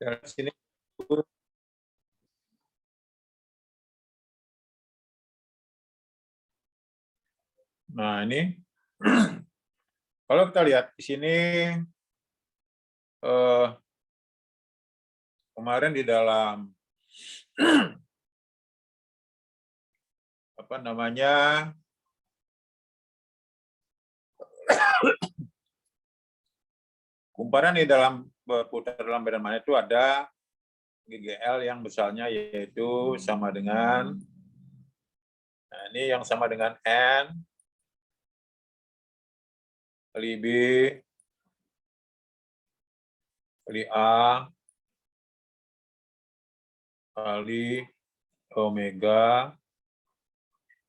Dan sini. Nah, ini kalau kita lihat di sini kemarin di dalam apa namanya kumparan di dalam berputar dalam medan magnet itu ada GGL yang besarnya yaitu sama dengan, nah ini yang sama dengan N kali B kali A kali omega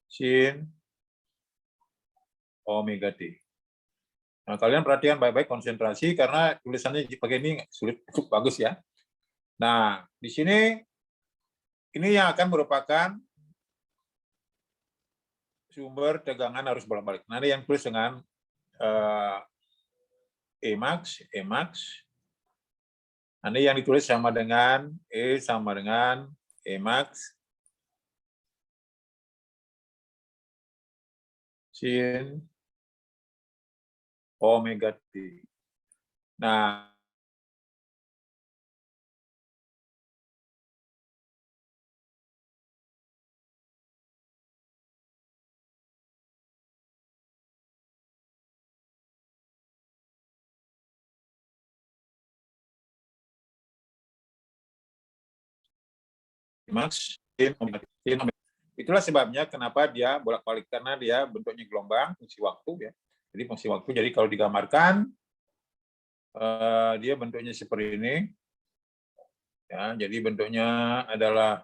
sin omega T. Nah, kalian perhatikan baik-baik konsentrasi karena tulisannya pakai ini sulit, cukup bagus ya. Nah, di sini ini yang akan merupakan sumber tegangan arus bolak-balik. Nah, ini yang tulis dengan Emax. Nanti yang ditulis sama dengan E sama dengan Emax sin omega T. Nah, Emax sin omega T. Itulah sebabnya kenapa dia bolak-balik, karena dia bentuknya gelombang fungsi waktu ya. Jadi fungsi waktu, jadi kalau digambarkan dia bentuknya seperti ini. Ya, jadi bentuknya adalah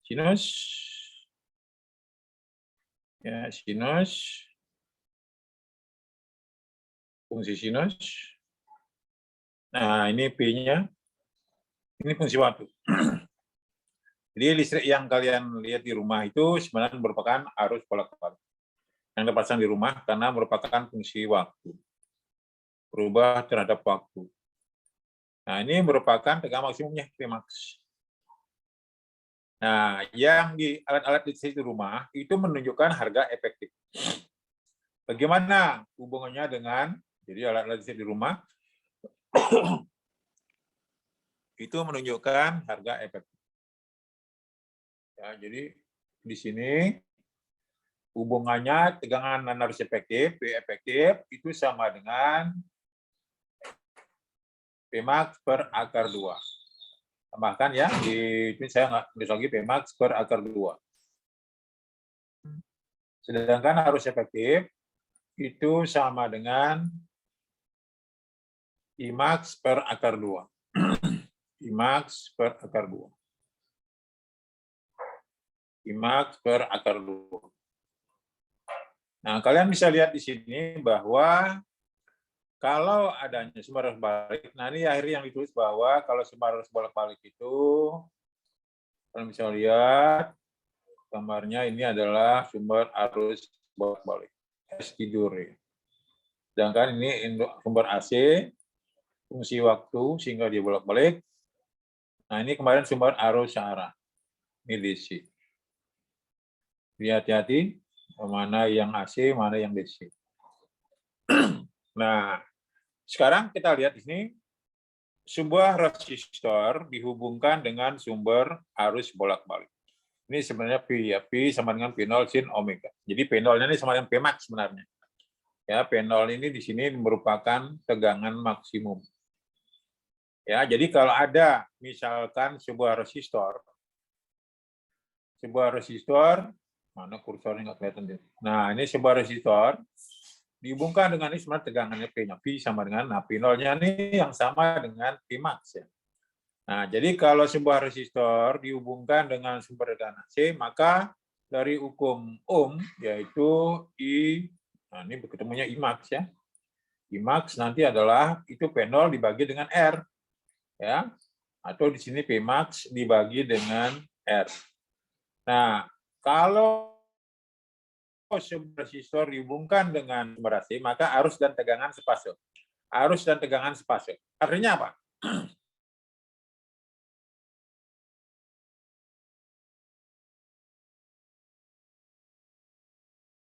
sinus. Ya, sinus. Fungsi sinus. Nah, ini P-nya. Ini fungsi waktu. Jadi listrik yang kalian lihat di rumah itu sebenarnya merupakan arus bolak-balik yang dipasang di rumah karena merupakan fungsi waktu, berubah terhadap waktu. Nah, ini merupakan tegangan maksimumnya Pmax. Nah, yang di alat-alat listrik di rumah itu menunjukkan harga efektif. Bagaimana hubungannya dengan, jadi alat-alat listrik di rumah itu menunjukkan harga efektif. Ya, jadi di sini hubungannya tegangan dan arus efektif, P efektif itu sama dengan Pmax per akar 2. Tambahkan ya, di ini saya nggak tulis lagi Pmax per akar 2. Sedangkan arus efektif itu sama dengan Imax per akar 2. Imax per akar 2. Imax per akar 2. Nah, kalian bisa lihat di sini bahwa kalau adanya sumber arus balik, nah ini akhirnya yang ditulis bahwa kalau sumber arus bolak-balik itu, kalian bisa lihat gambarnya ini adalah sumber arus bolak-balik, S tidur. Sedangkan ini sumber AC, fungsi waktu sehingga dia bolak-balik. Nah, ini kemarin sumber arus searah, ini DC. Jadi hati-hati, mana yang AC, mana yang DC. Nah, sekarang kita lihat di sini, sebuah resistor dihubungkan dengan sumber arus bolak-balik. Ini sebenarnya P, ya. P sama dengan P0 sin omega. Jadi P0-nya ini sama dengan Pmax sebenarnya. Ya, P0 ini di sini merupakan tegangan maksimum. Ya, jadi kalau ada misalkan sebuah resistor, mana kursornya nggak kelihatan. Nah, ini sebuah resistor dihubungkan dengan ini sebenarnya tegangannya P-nya. P sama dengan, nah P0-nya ini yang sama dengan Pmax ya. Nah, jadi kalau sebuah resistor dihubungkan dengan sumber tegangan AC, maka dari hukum Ohm yaitu I, nah ini ketemunya Imax ya. Imax nanti adalah itu P0 dibagi dengan R ya. Atau di sini Pmax dibagi dengan R. Nah, kalau sebuah resistor dihubungkan dengan sumber AC, maka arus dan tegangan sepasang. Arus dan tegangan sepasang. Artinya apa?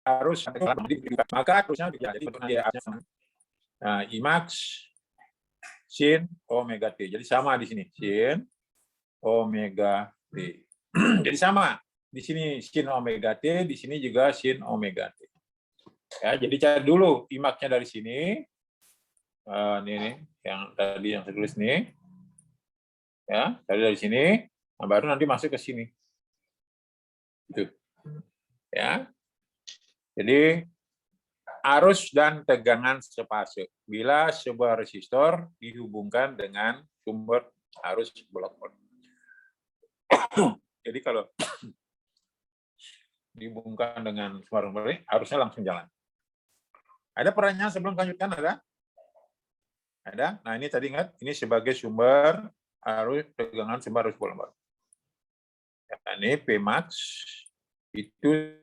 arus maka arusnya jadi bentuknya arusnya. Nah, Imax sin omega T. Jadi sama di sini, sin omega T. Jadi sama di sini sin omega T, di sini juga sin omega T. Ya, jadi cari dulu Imax-nya dari sini. Ini yang tadi yang saya tulis nih. Ya, cari dari sini, nah baru nanti masuk ke sini. Gitu. Ya. Jadi arus dan tegangan sepase bila sebuah resistor dihubungkan dengan sumber arus blok. Jadi kalau dihubungkan dengan sumber arusnya langsung jalan. Ada pertanyaan sebelum lanjutkan, ada? Ada? Nah, ini tadi ingat, ini sebagai sumber arus tegangan sumber arus bolak-balik. Ini Pmax itu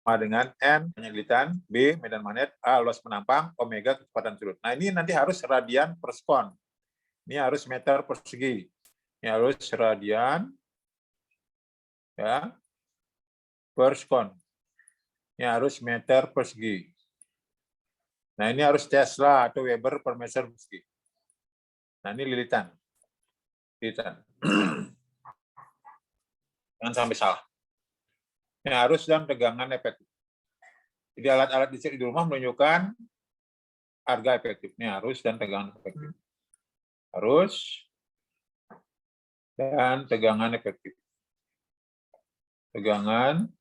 sama dengan N penyelidikan, B medan magnet, A luas penampang, omega kecepatan surut. Nah, ini nanti harus radian per sekon. Ini harus meter persegi. Ini harus radian ya per sekon. Ini harus meter persegi. Nah, ini harus Tesla atau Weber per meter persegi. Nah, ini lilitan. Lilitan. Jangan sampai salah. Ini arus dan tegangan efektif. Jadi alat-alat listrik di rumah menunjukkan harga efektif. Ini arus dan tegangan efektif. Arus dan tegangan efektif. Tegangan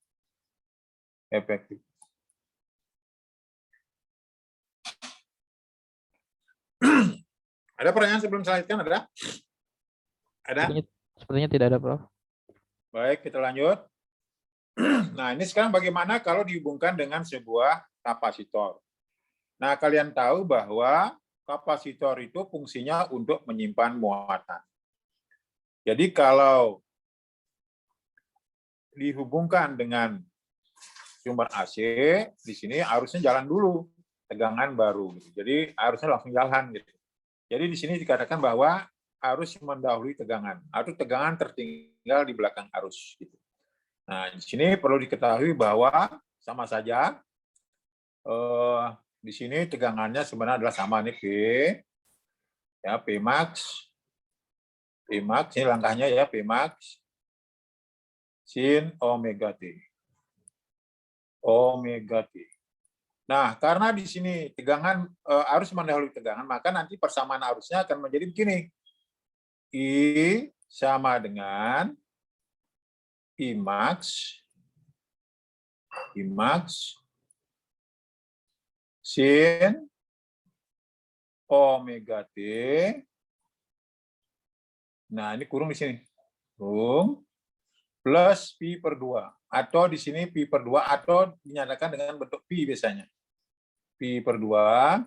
efektif. Ada pertanyaan sebelum saya lanjutkan? Ada? Ada? Sepertinya tidak ada, Prof. Baik, kita lanjut. Nah, ini sekarang bagaimana kalau dihubungkan dengan sebuah kapasitor? Nah, kalian tahu bahwa kapasitor itu fungsinya untuk menyimpan muatan. Jadi kalau dihubungkan dengan sumber AC, di sini arusnya jalan dulu, tegangan baru. Jadi arusnya langsung jalan gitu. Jadi di sini dikatakan bahwa arus mendahului tegangan, atau tegangan tertinggal di belakang arus. Gitu. Nah, di sini perlu diketahui bahwa sama saja. Di sini tegangannya sebenarnya adalah sama nih P, ya Pmax, ini langkahnya ya Pmax, sin omega T, omega T. Nah, karena di sini tegangan arus mendahului tegangan, maka nanti persamaan arusnya akan menjadi begini. I sama dengan Imax sin omega T. Nah, ini kurung di sini. Kurung plus pi per 2. Atau di sini pi per 2 atau dinyatakan dengan bentuk pi biasanya. Pi per 2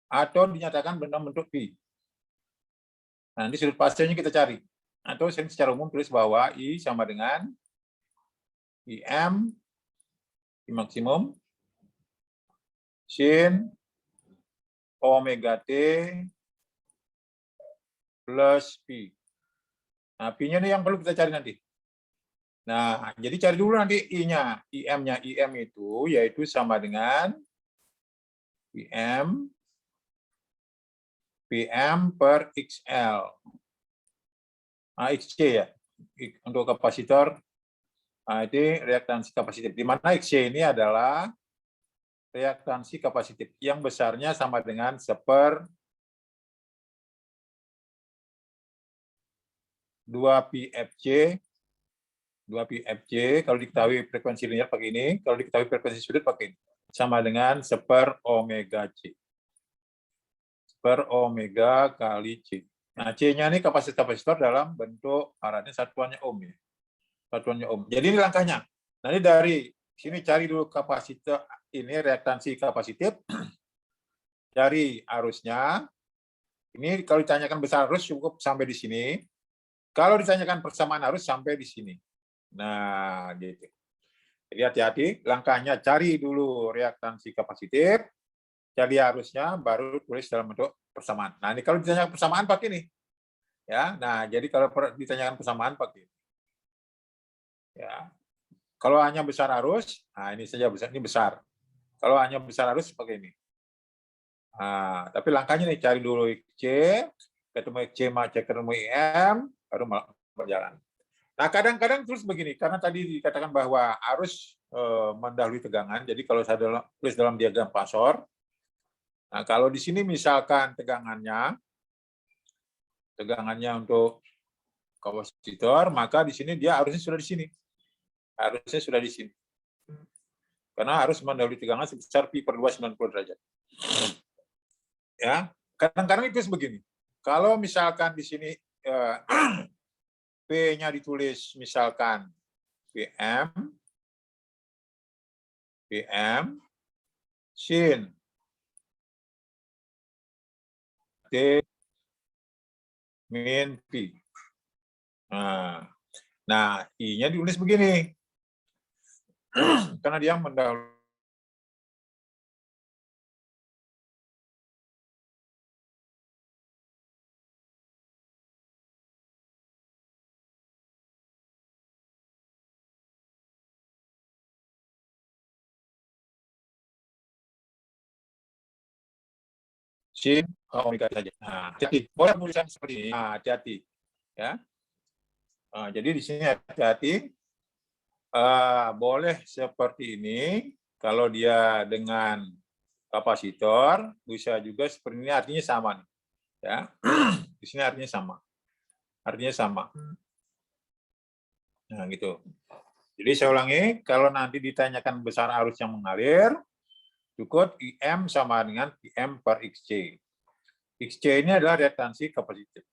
atau dinyatakan dalam bentuk pi. Nah, nanti sudut pasenya kita cari. Atau secara umum tulis bahwa I sama dengan IM, I maksimum, sin omega T plus pi. Nah, pi-nya ini yang perlu kita cari nanti. Nah, jadi cari dulu nanti I-nya. IM-nya, IM itu yaitu sama dengan IM PM per XL. Nah, XC ya, untuk kapasitor. Nah, ini reaktansi kapasitif. Di mana XC ini adalah reaktansi kapasitif yang besarnya sama dengan 1/2 2πfc. 2πfc, kalau diketahui frekuensi linear pakai ini, kalau diketahui frekuensi sudut pakai ini. Sama dengan 1/omega C. 1/omega kali C. Nah, C-nya ini kapasitas kapasitor dalam bentuk Faradaya satuannya ohm ya. Satuannya ohm. Jadi ini langkahnya. Nanti dari sini cari dulu kapasitor ini reaktansi kapasitif. Cari arusnya. Ini kalau ditanyakan besar arus cukup sampai di sini. Kalau ditanyakan persamaan arus sampai di sini. Nah, gitu. Jadi hati-hati, langkahnya cari dulu reaktansi kapasitif, cari arusnya, baru tulis dalam bentuk persamaan. Nah, ini kalau ditanyakan persamaan pakai ini. Ya, nah jadi kalau ditanyakan persamaan pakai ini. Ya. Kalau hanya besar arus, nah ini saja besar, ini besar. Kalau hanya besar arus seperti ini. Nah, tapi langkahnya nih cari dulu XC, ketemu XC, ketemu IM, baru berjalan. Nah, kadang-kadang terus begini, karena tadi dikatakan bahwa arus mendahului tegangan, jadi kalau saya tulis dalam diagram Pasor, nah kalau di sini misalkan tegangannya untuk kapasitor, maka di sini dia harusnya sudah di sini. Harusnya sudah di sini. Karena harus mendahului tegangan sebesar pi per 290 derajat. Ya, kadang-kadang itu begini. Kalau misalkan di sini P-nya ditulis misalkan PM, sin T min P. Nah, I-nya ditulis begini. Karena dia mendahului. Sin omega saja. Nah, hati-hati. Boleh tulisan seperti ini. Nah, hati-hati. Ya. Nah, jadi di sini hati-hati. Boleh seperti ini. Kalau dia dengan kapasitor, bisa juga seperti ini. Artinya sama nih. Ya. Di sini artinya sama. Artinya sama. Nah, gitu. Jadi saya ulangi, kalau nanti ditanyakan besar arus yang mengalir, cukup IM sama dengan PM per XC. XC ini adalah reaktansi kapasitor.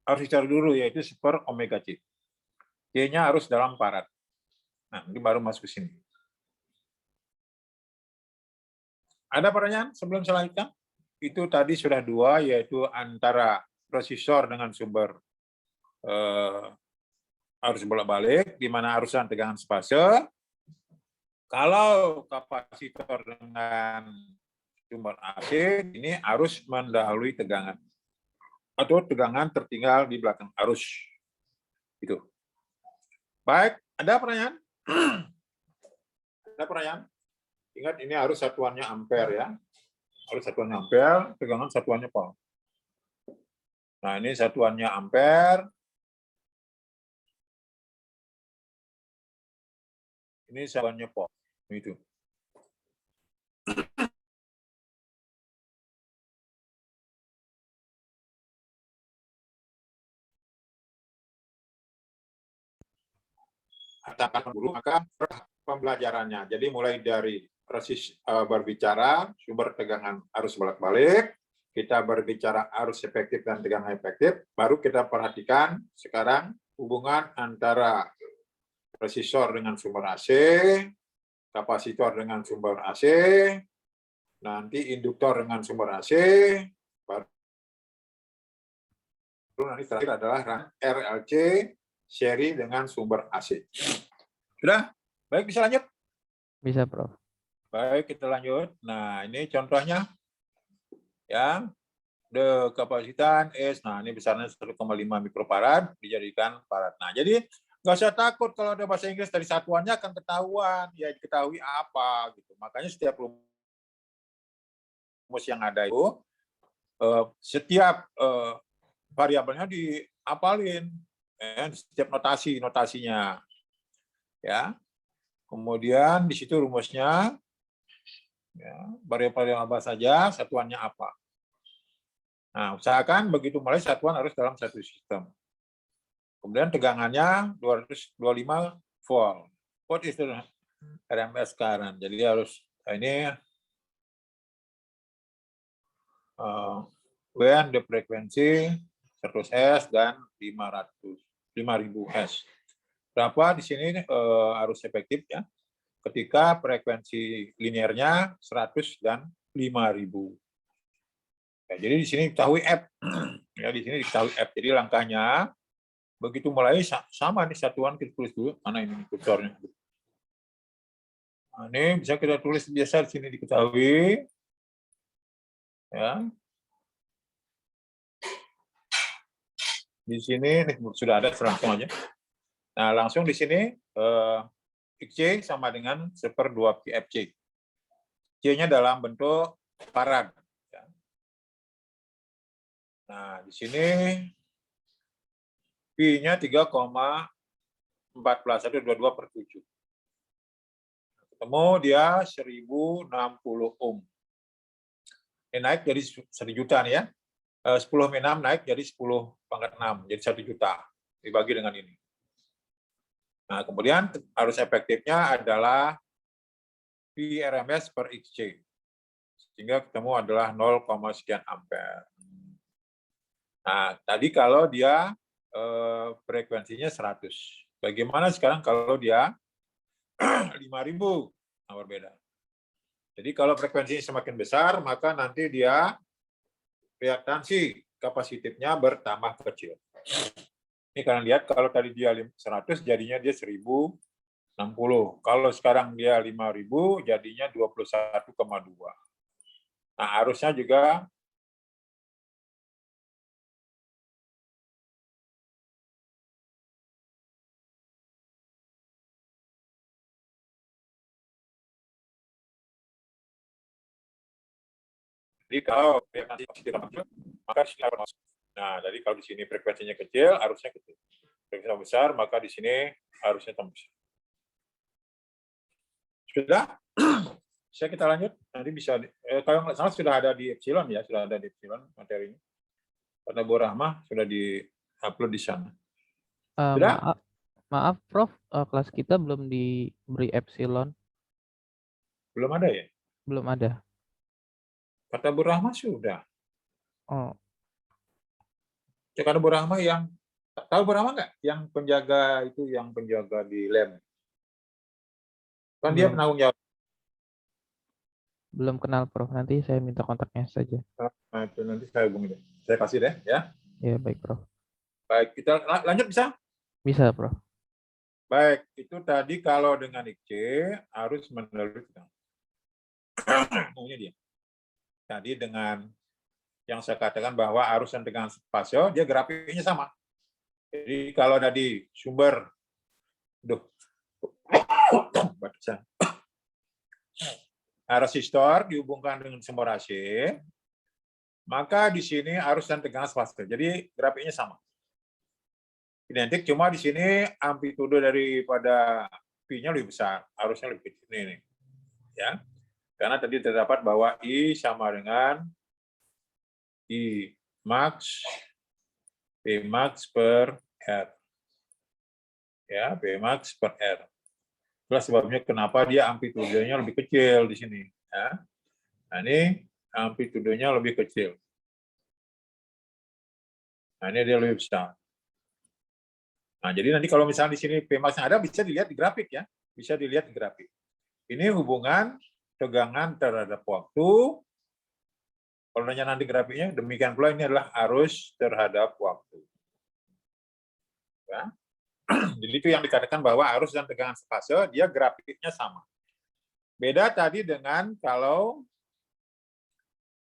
Harus dicari dulu, yaitu per omega C. C-nya harus dalam farad. Nah, ini baru masuk ke sini. Ada pertanyaan sebelum saya lanjutkan? Itu tadi sudah dua, yaitu antara resistor dengan sumber arus bolak-balik, di mana arus dan tegangan sepase. Kalau kapasitor dengan sumber AC, ini arus mendahului tegangan. Atau tegangan tertinggal di belakang arus. Itu. Baik, ada pertanyaan? Ada pertanyaan? Ingat ini harus satuannya ampere ya. Harus satuannya ampere, tegangan satuannya volt. Nah, ini satuannya ampere. Ini satuannya volt. Itu. Katakan dulu, maka pembelajarannya. Jadi mulai dari berbicara sumber tegangan arus bolak-balik, kita berbicara arus efektif dan tegangan efektif, baru kita perhatikan sekarang hubungan antara resistor dengan sumber AC, kapasitor dengan sumber AC, nanti induktor dengan sumber AC, baru nanti terakhir adalah RLC seri dengan sumber AC. Sudah? Baik, bisa lanjut? Bisa, Prof. Baik, kita lanjut. Nah, ini contohnya. Ya, the kapasitan S, nah ini besarnya 1,5 mikrofarad, dijadikan farad. Nah, jadi nggak usah takut kalau ada bahasa Inggris dari satuannya akan ketahuan, ya diketahui apa gitu. Makanya setiap rumus yang ada itu, setiap variabelnya diapalin, setiap notasinya, ya. Kemudian di situ rumusnya, ya, variabel yang apa saja, satuannya apa. Nah, usahakan begitu mulai satuan harus dalam satu sistem. Kemudian tegangannya 225 volt. Volt itu RMS current. Jadi harus ini when the frekuensi 100 Hz dan 5000 Hz. Berapa di sini arus efektif ya? Ketika frekuensi linearnya 100 dan 5000. Ya, jadi di sini diketahui F. Ya, di sini diketahui F. Jadi langkahnya begitu mulai sama nih satuan kita tulis dulu. Mana ini kursornya? Nah, ini bisa kita tulis biasa di sini diketahui. Ya. Di sini sudah ada langsung aja. Nah, langsung di sini XC sama dengan 1/2 pi FC. C-nya dalam bentuk farad. Nah, di sini Pi-nya 3,14122/7. Ketemu dia 1060 ohm. Ini naik jadi 1 juta nih ya. 10 min 6 naik jadi 10⁻6, jadi 1 juta. Dibagi dengan ini. Nah, kemudian arus efektifnya adalah Pi RMS per XC. Sehingga ketemu adalah 0, sekian ampere. Nah, tadi kalau dia frekuensinya 100. Bagaimana sekarang kalau dia 5.000? Nah, berbeda. Jadi kalau frekuensinya semakin besar, maka nanti dia reaktansi kapasitifnya bertambah kecil. Ini kalian lihat kalau tadi dia 100, jadinya dia 1060. Kalau sekarang dia 5.000, jadinya 21,2. Nah, arusnya juga jadi kalau reaktansi kecil, maka di sini arus masuk. Nah, jadi kalau di sini frekuensinya kecil, arusnya kecil. Frekuensinya besar, maka di sini arusnya tembus. Sudah? Bisa kita lanjut? Nanti bisa, kalau nggak salah sudah ada di Epsilon ya, sudah ada di Epsilon materinya. Karena Bu Rahmah sudah di-upload di sana. Sudah? Maaf, Prof, kelas kita belum diberi epsilon, Belum ada ya? belum ada. Kata Bu Rahmah sudah. Oh, Karena Bu Rahmah yang, tahu Bu Rahmah nggak? Yang penjaga di lab. Kan dia belum penanggung jawab. belum kenal, Prof. Nanti saya minta kontaknya saja. Nah, itu nanti saya hubungi deh. Saya kasih deh, ya. Ya, baik, Prof. Baik, kita lanjut bisa? Bisa, Prof. Baik, itu tadi kalau dengan XC harus mendahului tegangan. Maunya dia. Tadi dengan yang saya katakan bahwa arus dan tegangan spasio, dia grafiknya sama. Jadi kalau tadi sumber, resistor dihubungkan dengan sumber AC, maka di sini arus dan tegangan spasio. Jadi grafiknya sama. Identik, cuma di sini amplitudo daripada P-nya lebih besar, arusnya lebih kecil. Ini. Ya. Karena tadi terdapat bahwa I sama dengan I max P max per R. Ya, P max per R. Itulah sebabnya kenapa dia amplitudenya lebih kecil di sini. Ya. Nah, ini amplitudenya lebih kecil. Nah, ini dia lebih besar. Nah, jadi nanti kalau misalnya di sini P max ada, bisa dilihat di grafik ya. Bisa dilihat di grafik. Ini hubungan tegangan terhadap waktu. Kalau nanya nanti grafiknya, demikian pula ini adalah arus terhadap waktu. Ya. Jadi itu yang dikatakan bahwa arus dan tegangan fase dia grafiknya sama. Beda tadi dengan kalau,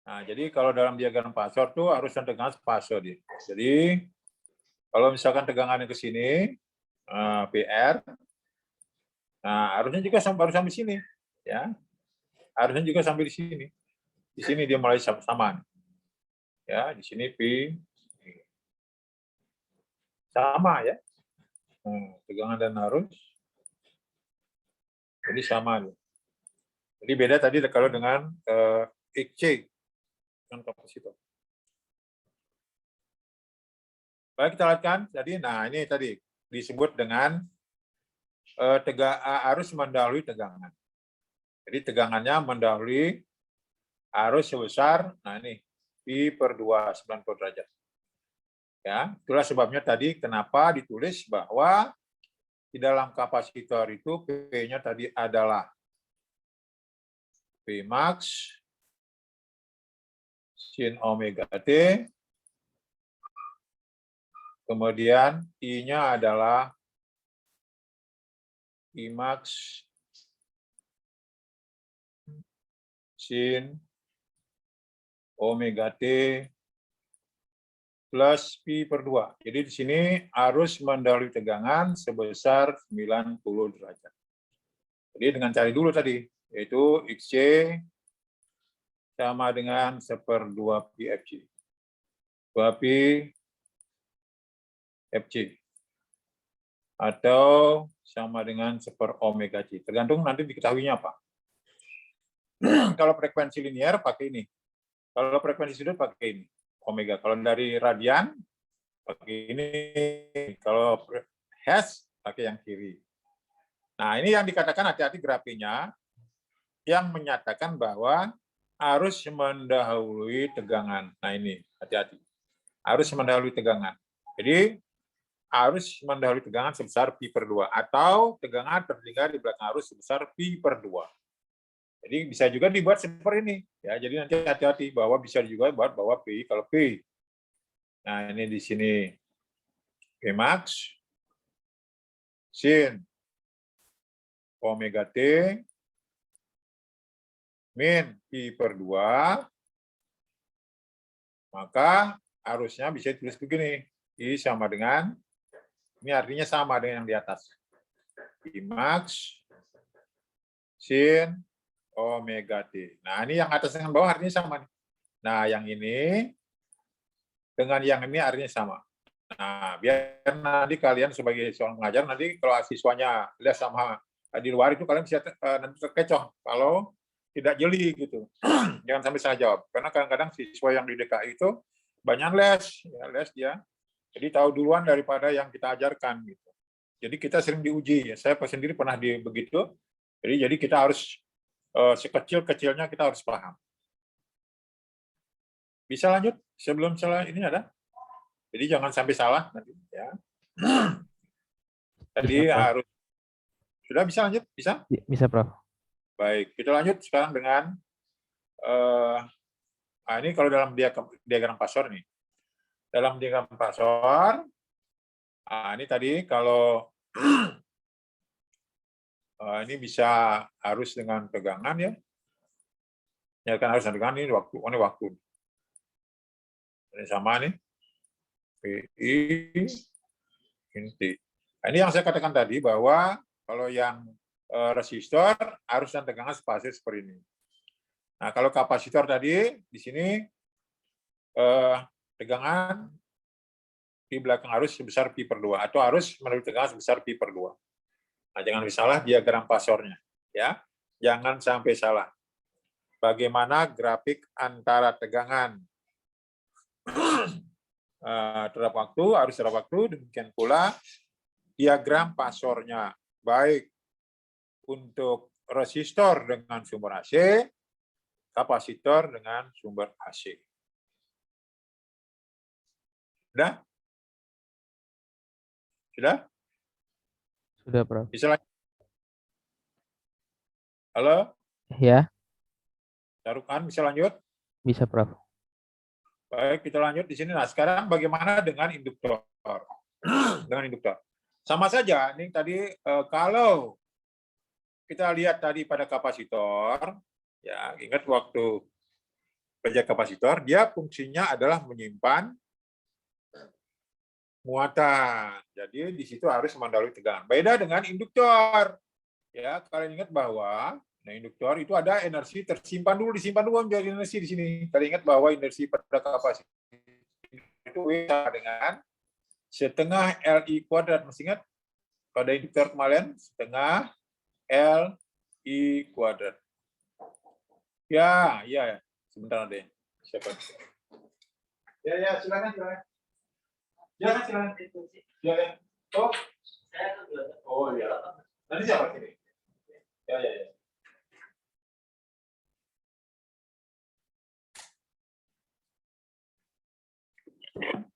nah jadi kalau dalam diagram Pasor tuh arus dan tegangan fase dia. Jadi kalau misalkan tegangannya ke sini, PR, nah arusnya juga baru sampai sini, ya. Arusnya juga sampai di sini. Di sini dia mulai sama. Ya, di sini P sama ya. Tegangan dan arus jadi sama. Jadi beda tadi kalau dengan XC dengan kapasitor. Baik, kita lihatkan tadi. Nah, ini tadi disebut dengan arus mendahului tegangan. Jadi tegangannya mendahului arus sebesar, nah ini Pi per 290 derajat. Ya, itulah sebabnya tadi kenapa ditulis bahwa di dalam kapasitor itu P-nya tadi adalah P max sin omega T, kemudian I-nya adalah I max sin omega T plus pi per 2. Jadi di sini arus mendahului tegangan sebesar 90 derajat. Jadi dengan cari dulu tadi, yaitu XC sama dengan 1/2 pi Fg. 2 pi Fg. Atau sama dengan 1/omega C. Tergantung nanti diketahuinya apa. Kalau frekuensi linear pakai ini. Kalau frekuensi sudut pakai ini. Omega. Kalau dari radian pakai ini. Kalau Hertz pakai yang kiri. Nah, ini yang dikatakan hati-hati grafiknya yang menyatakan bahwa arus mendahului tegangan. Nah, ini hati-hati. Arus mendahului tegangan. Jadi arus mendahului tegangan sebesar pi per 2 atau tegangan tertinggal di belakang arus sebesar pi per 2. Jadi bisa juga dibuat seperti ini ya. Jadi nanti hati-hati bahwa bisa juga buat bahwa P kalau P. Nah, ini di sini P max sin omega T min pi per 2, maka arusnya bisa ditulis begini. I sama dengan, ini artinya sama dengan yang di atas. P max sin omega T. Nah, ini yang atas dengan bawah artinya sama. Nah, yang ini dengan yang ini artinya sama. Nah, biar nanti kalian sebagai seorang pengajar, nanti kalau siswanya lihat sama di luar itu kalian bisa nanti terkecoh kalau tidak jeli gitu. Jangan sampai salah jawab. Karena kadang-kadang siswa yang di DKI itu banyak les dia. Jadi tahu duluan daripada yang kita ajarkan gitu. Jadi kita sering diuji. Ya. Saya sendiri pernah begitu. Jadi kita harus sekecil-kecilnya kita harus paham. Bisa lanjut sebelum salah ini ada? Jadi jangan sampai salah nanti ya. Tadi Bisa, harus sudah bisa lanjut? Bisa? Bisa, Prof. Baik, kita lanjut sekarang dengan ini kalau dalam diagram Pasor nih. Dalam diagram Pasor, ini tadi kalau ini bisa arus dengan tegangan ya. Nyatakan arus dengan tegangan ini waktu. Ini sama nih. PI inti. Nah, ini yang saya katakan tadi bahwa kalau yang resistor arus dan tegangan spasi seperti ini. Nah, kalau kapasitor tadi di sini tegangan di belakang arus sebesar pi per 2 atau arus melalui tegangan sebesar pi per 2. Nah, jangan salah diagram Pasornya ya. Jangan sampai salah. Bagaimana grafik antara tegangan terhadap waktu, arus terhadap waktu, demikian pula diagram Pasornya, baik untuk resistor dengan sumber AC, kapasitor dengan sumber AC. Sudah? Sudah? Sudah, Prof. Bisa lanjut? Halo? Ya, Syarukan, bisa lanjut? bisa, Prof. Baik, kita lanjut di sini. Nah, sekarang bagaimana dengan induktor? Dengan induktor. Sama saja, ini tadi kalau kita lihat tadi pada kapasitor, ya ingat waktu kerja kapasitor, dia fungsinya adalah menyimpan muatan. Jadi di situ harus mendahului tegangan. Beda dengan induktor. Ya, kalian ingat bahwa induktor itu ada energi tersimpan dulu, disimpan dulu menjadi energi di sini. Kalian ingat bahwa energi pada kapasitor itu sama dengan setengah LI kuadrat. Masih ingat pada induktor kemarin setengah LI kuadrat. Ya, sebentar deh. Siapa? Ya, silakan. Silakan. Ya. Oh, iya. Nanti siapa sini? Ya.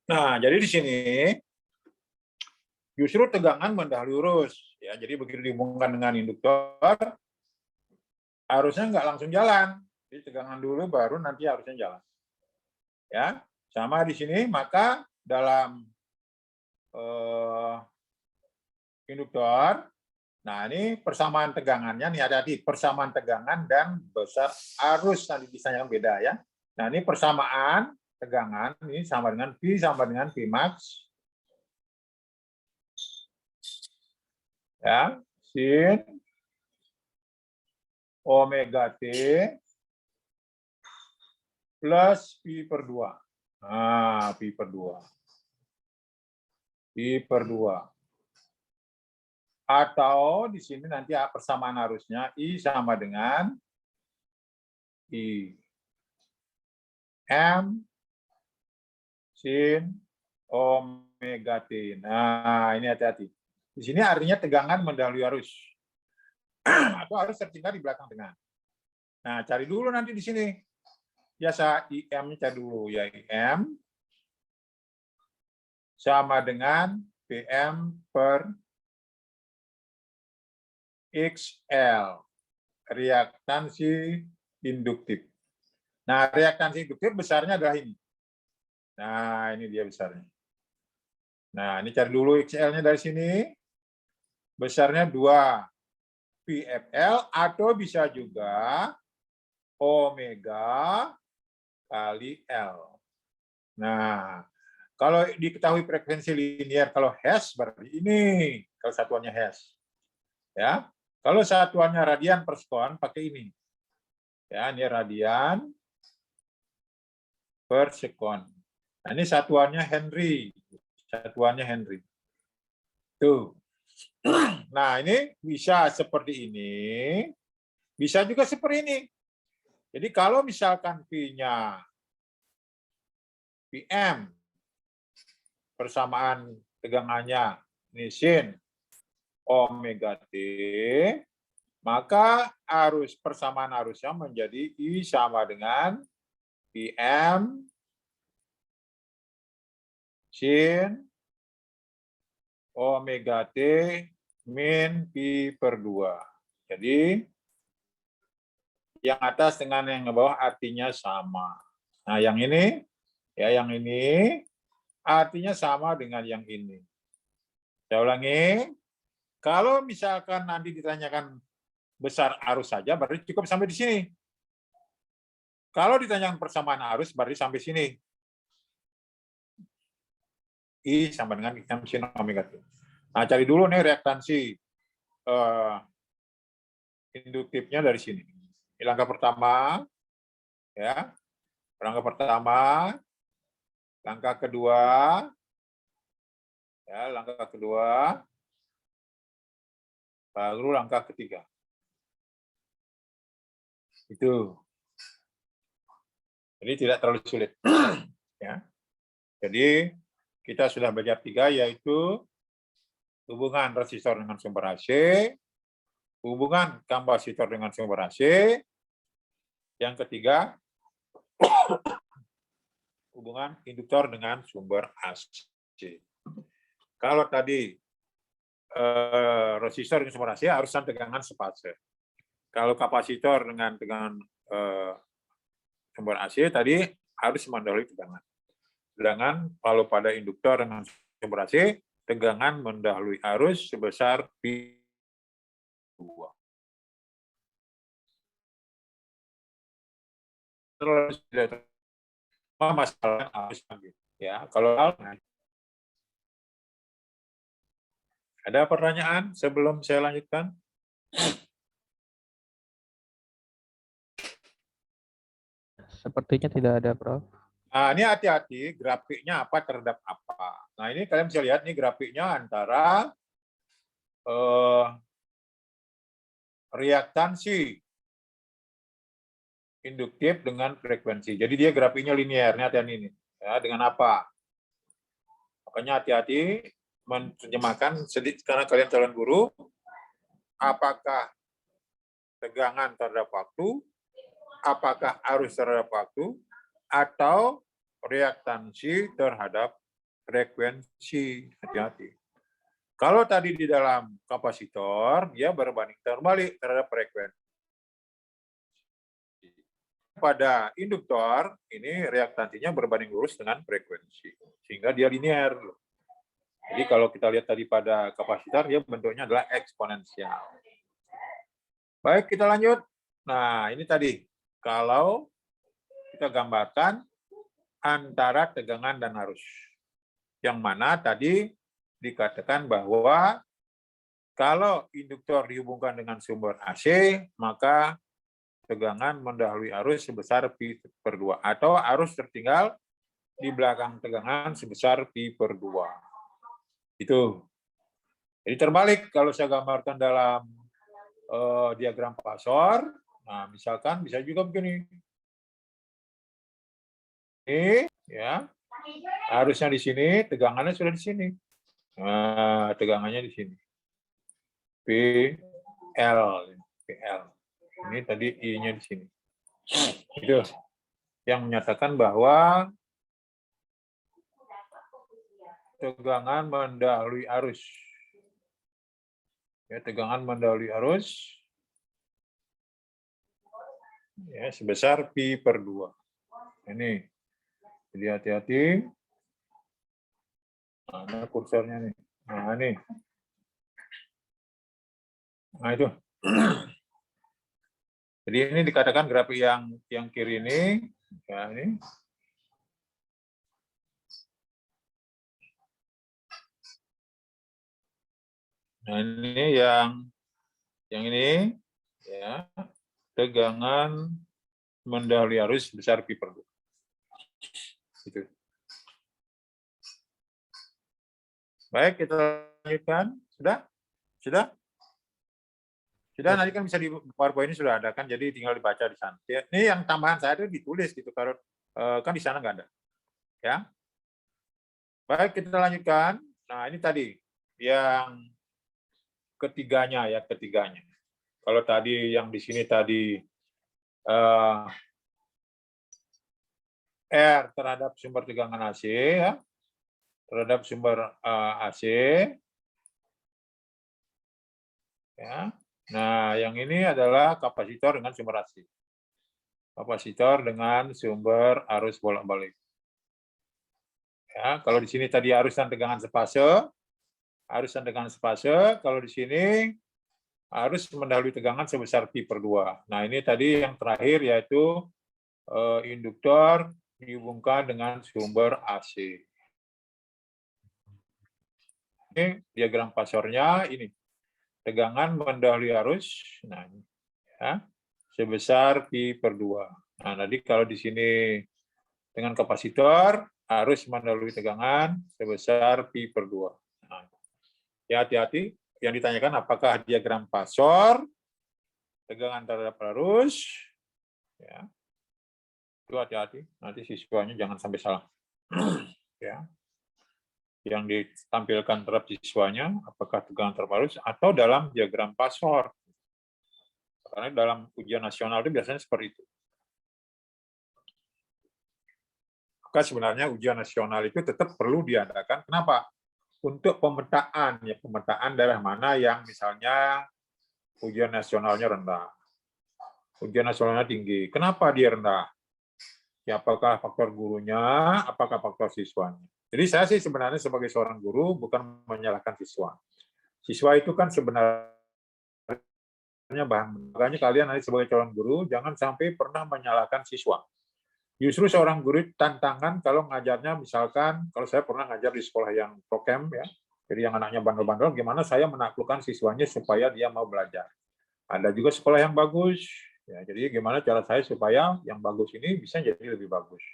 Nah, jadi di sini justru tegangan mendahului arus. Ya, jadi begitu dihubungkan dengan induktor, arusnya nggak langsung jalan. Jadi tegangan dulu, baru nanti arusnya jalan. Ya, sama di sini. Maka dalam induktor, nah ini persamaan tegangannya nih hati-hati, persamaan tegangan dan besar arus nanti disanya beda ya. Nah ini persamaan tegangan ini sama dengan P max ya, sin omega T plus Pi per 2. Nah, Pi per 2. Pi per 2. Atau di sini nanti persamaan arusnya I sama dengan I M sin omega T. Nah, ini hati-hati. Di sini artinya tegangan mendahului arus. Atau arus tertinggal di belakang tegangan. Nah, cari dulu nanti di sini. Biasa IM-nya cari dulu. Ya, IM sama dengan PM per XL. Reaktansi induktif. Nah, reaktansi induktif besarnya adalah ini. Nah, ini dia besarnya. Nah, ini cari dulu XL-nya dari sini. Besarnya 2 PFL atau bisa juga omega kali L. Nah, kalau diketahui frekuensi linear, kalau Hertz berarti ini, kalau satuannya Hertz. Ya, kalau satuannya radian per sekon pakai ini. Ya, ini radian per sekon. Nah, ini satuannya Henry. Satuannya Henry. Tuh. Nah, ini bisa seperti ini. Bisa juga seperti ini. Jadi kalau misalkan P-nya PM, persamaan tegangannya ini sin omega T, maka persamaan arusnya menjadi I sama dengan PM sin omega T min Pi per 2. Jadi yang atas dengan yang bawah artinya sama. Nah, yang ini artinya sama dengan yang ini. Saya ulangi, kalau misalkan nanti ditanyakan besar arus saja, berarti cukup sampai di sini. Kalau ditanyakan persamaan arus, berarti sampai sini. I sama dengan M sin omega T. Nah, cari dulu nih reaktansi induktifnya dari sini. Langkah pertama, ya. Langkah pertama, langkah kedua, ya, langkah kedua, baru langkah ketiga. Itu. Jadi tidak terlalu sulit. Ya. Jadi kita sudah belajar 3, yaitu hubungan resistor dengan sumber AC, hubungan kapasitor dengan sumber AC, yang ketiga hubungan induktor dengan sumber AC. Kalau tadi resistor dengan sumber AC harusan tegangan sepase. Kalau kapasitor dengan tegangan sumber AC tadi harus mendahului tegangan. Sedangkan kalau pada induktor dengan sumber AC, tegangan mendahului arus sebesar P2. Terus masalah arus lagi. Ya, kalau ada pertanyaan sebelum saya lanjutkan? Sepertinya tidak ada, Prof. Nah, ini hati-hati grafiknya apa terhadap apa. Nah, ini kalian bisa lihat nih grafiknya antara reaktansi induktif dengan frekuensi. Jadi dia grafiknya linear. Ini hati-hati ini. Ya, dengan apa? Makanya hati-hati menerjemahkan sedikit karena kalian calon guru. Apakah tegangan terhadap waktu, apakah arus terhadap waktu, atau reaktansi terhadap frekuensi. Hati-hati. Kalau tadi di dalam kapasitor, dia berbanding terbalik terhadap frekuensi. Pada induktor, ini reaktansinya berbanding lurus dengan frekuensi. Sehingga dia linear. Jadi kalau kita lihat tadi pada kapasitor, dia bentuknya adalah eksponensial. Baik, kita lanjut. Nah, ini tadi. Kalau kita gambarkan antara tegangan dan arus. Yang mana tadi dikatakan bahwa kalau induktor dihubungkan dengan sumber AC, maka tegangan mendahului arus sebesar Pi/2. Atau arus tertinggal di belakang tegangan sebesar Pi/2. Itu. Jadi terbalik kalau saya gambarkan dalam diagram fasor. Nah, misalkan bisa juga begini. Ini ya. Arusnya di sini, tegangannya sudah di sini. Nah, tegangannya di sini. PL. Ini tadi I-nya di sini. Itu yang menyatakan bahwa tegangan mendahului arus. Ya, tegangan mendahului arus ya, sebesar Pi/2. Ini. Jadi hati-hati. Mana kursornya nih? Nah, ini. Nah, itu. Jadi ini dikatakan grafik yang kiri ini, ya ini. Nah, ini yang ini ya, tegangan mendahului arus besar Pi/2. Gitu. Baik, kita lanjutkan. Sudah? Sudah? Sudah, nanti kan bisa di PowerPoint ini sudah ada kan, jadi tinggal dibaca di sana. Ya, ini yang tambahan saya itu ditulis gitu, kalau kan di sana nggak ada. Ya. Baik, kita lanjutkan. Nah, ini tadi yang ketiganya ya, ketiganya. Kalau tadi yang di sini tadi R terhadap sumber tegangan AC ya, terhadap sumber AC ya. Nah, yang ini adalah kapasitor dengan sumber AC. Kapasitor dengan sumber arus bolak-balik. Ya, kalau di sini tadi arus dan tegangan sepase, kalau di sini arus mendahului tegangan sebesar Pi/2. Nah, ini tadi yang terakhir yaitu induktor dihubungkan dengan sumber AC. Ini diagram fasornya ini. Tegangan mendahului arus, nah, ya, sebesar Pi/2. Nah, tadi kalau di sini dengan kapasitor, arus mendahului tegangan sebesar Pi/2. Nah, ya hati-hati, yang ditanyakan apakah diagram fasor, tegangan terhadap arus, ya, itu hati-hati, nanti siswanya jangan sampai salah. Ya. Yang ditampilkan terhadap siswanya, apakah tegangan terhadap arus atau dalam diagram fasor. Karena dalam ujian nasional itu biasanya seperti itu. Maka sebenarnya ujian nasional itu tetap perlu diadakan. Kenapa? Untuk pemetaan, ya, pemetaan daerah mana yang misalnya ujian nasionalnya rendah, ujian nasionalnya tinggi. Kenapa dia rendah? Ya, apakah faktor gurunya, apakah faktor siswanya? Jadi saya sih sebenarnya sebagai seorang guru bukan menyalahkan siswa. Siswa itu kan sebenarnya bahan. Makanya kalian nanti sebagai calon guru jangan sampai pernah menyalahkan siswa. Justru seorang guru tantangan kalau ngajarnya, misalkan kalau saya pernah ngajar di sekolah yang pro-camp ya, jadi yang anaknya bandel-bandel, gimana saya menaklukkan siswanya supaya dia mau belajar. Ada juga sekolah yang bagus, ya, jadi gimana cara saya supaya yang bagus ini bisa jadi lebih bagus.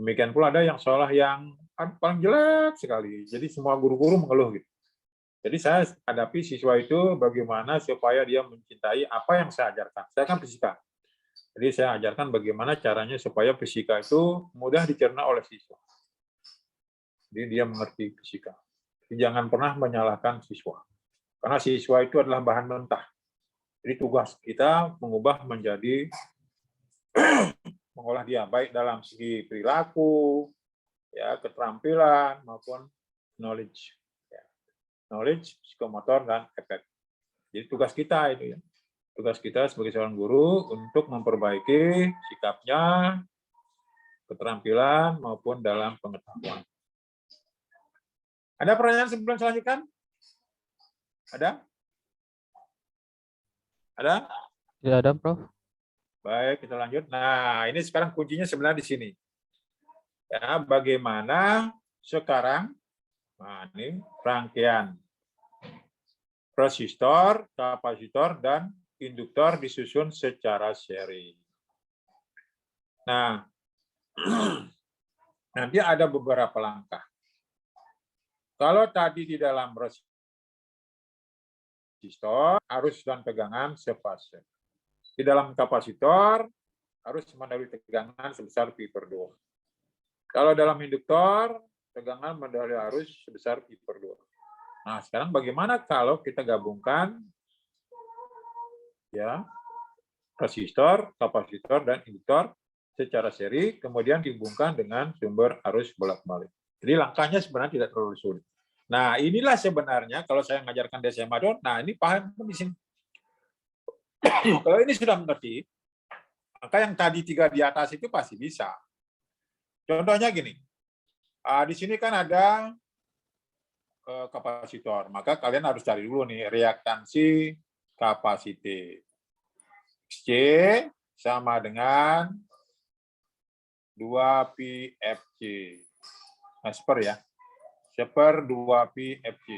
Demikian pula ada yang sekolah yang paling jelek sekali, jadi semua guru-guru mengeluh gitu. Jadi saya hadapi siswa itu bagaimana supaya dia mencintai apa yang saya ajarkan. Saya kan fisika. Jadi saya ajarkan bagaimana caranya supaya fisika itu mudah dicerna oleh siswa. Jadi dia mengerti fisika. Jadi jangan pernah menyalahkan siswa. Karena siswa itu adalah bahan mentah. Jadi tugas kita mengubah menjadi mengolah dia baik dalam segi perilaku, ya, keterampilan maupun knowledge. Ya. Knowledge, psikomotor dan efek. Jadi tugas kita itu ya. Tugas kita sebagai seorang guru untuk memperbaiki sikapnya, keterampilan maupun dalam pengetahuan. Ada pertanyaan sebelum saya lanjutkan? Ada? Ada? Tidak ada, Prof. Baik, kita lanjut. Nah, ini sekarang kuncinya sebenarnya di sini. Ya, bagaimana sekarang, nah ini rangkaian resistor, kapasitor, dan induktor disusun secara seri. Nah, nanti ada beberapa langkah. Kalau tadi di dalam resistor, arus dan tegangan sepase. Di dalam kapasitor, arus mendahului tegangan sebesar Pi/2. Kalau dalam induktor, tegangan mendahului arus sebesar Pi/2. Nah, sekarang bagaimana kalau kita gabungkan ya resistor, kapasitor, dan induktor secara seri, kemudian dihubungkan dengan sumber arus bolak-balik. Jadi langkahnya sebenarnya tidak terlalu sulit. Nah, inilah sebenarnya kalau saya mengajarkan di SMA, nah ini paham di sini. Kalau ini sudah mengerti, maka yang tadi 3 di atas itu pasti bisa. Contohnya gini, di sini kan ada kapasitor, maka kalian harus cari dulu nih reaktansi kapasitif. Xc sama dengan 2pi Fc. Nah, ya. 2pi Fc.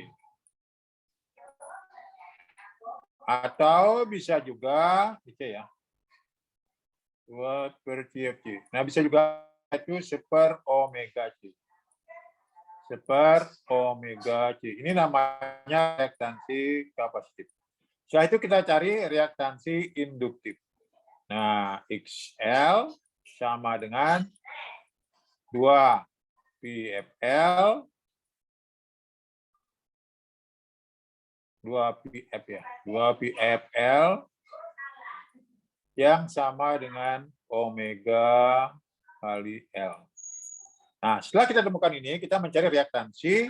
Atau bisa juga, ya, 2/pi Fc. Nah, bisa juga itu 1/omega C. 1/omega C. Ini namanya reaktansi kapasitif. Setelah itu kita cari reaktansi induktif. Nah, XL sama dengan 2PFL 2PF ya. 2PFL yang sama dengan omega kali L. Nah, setelah kita temukan ini, kita mencari reaktansi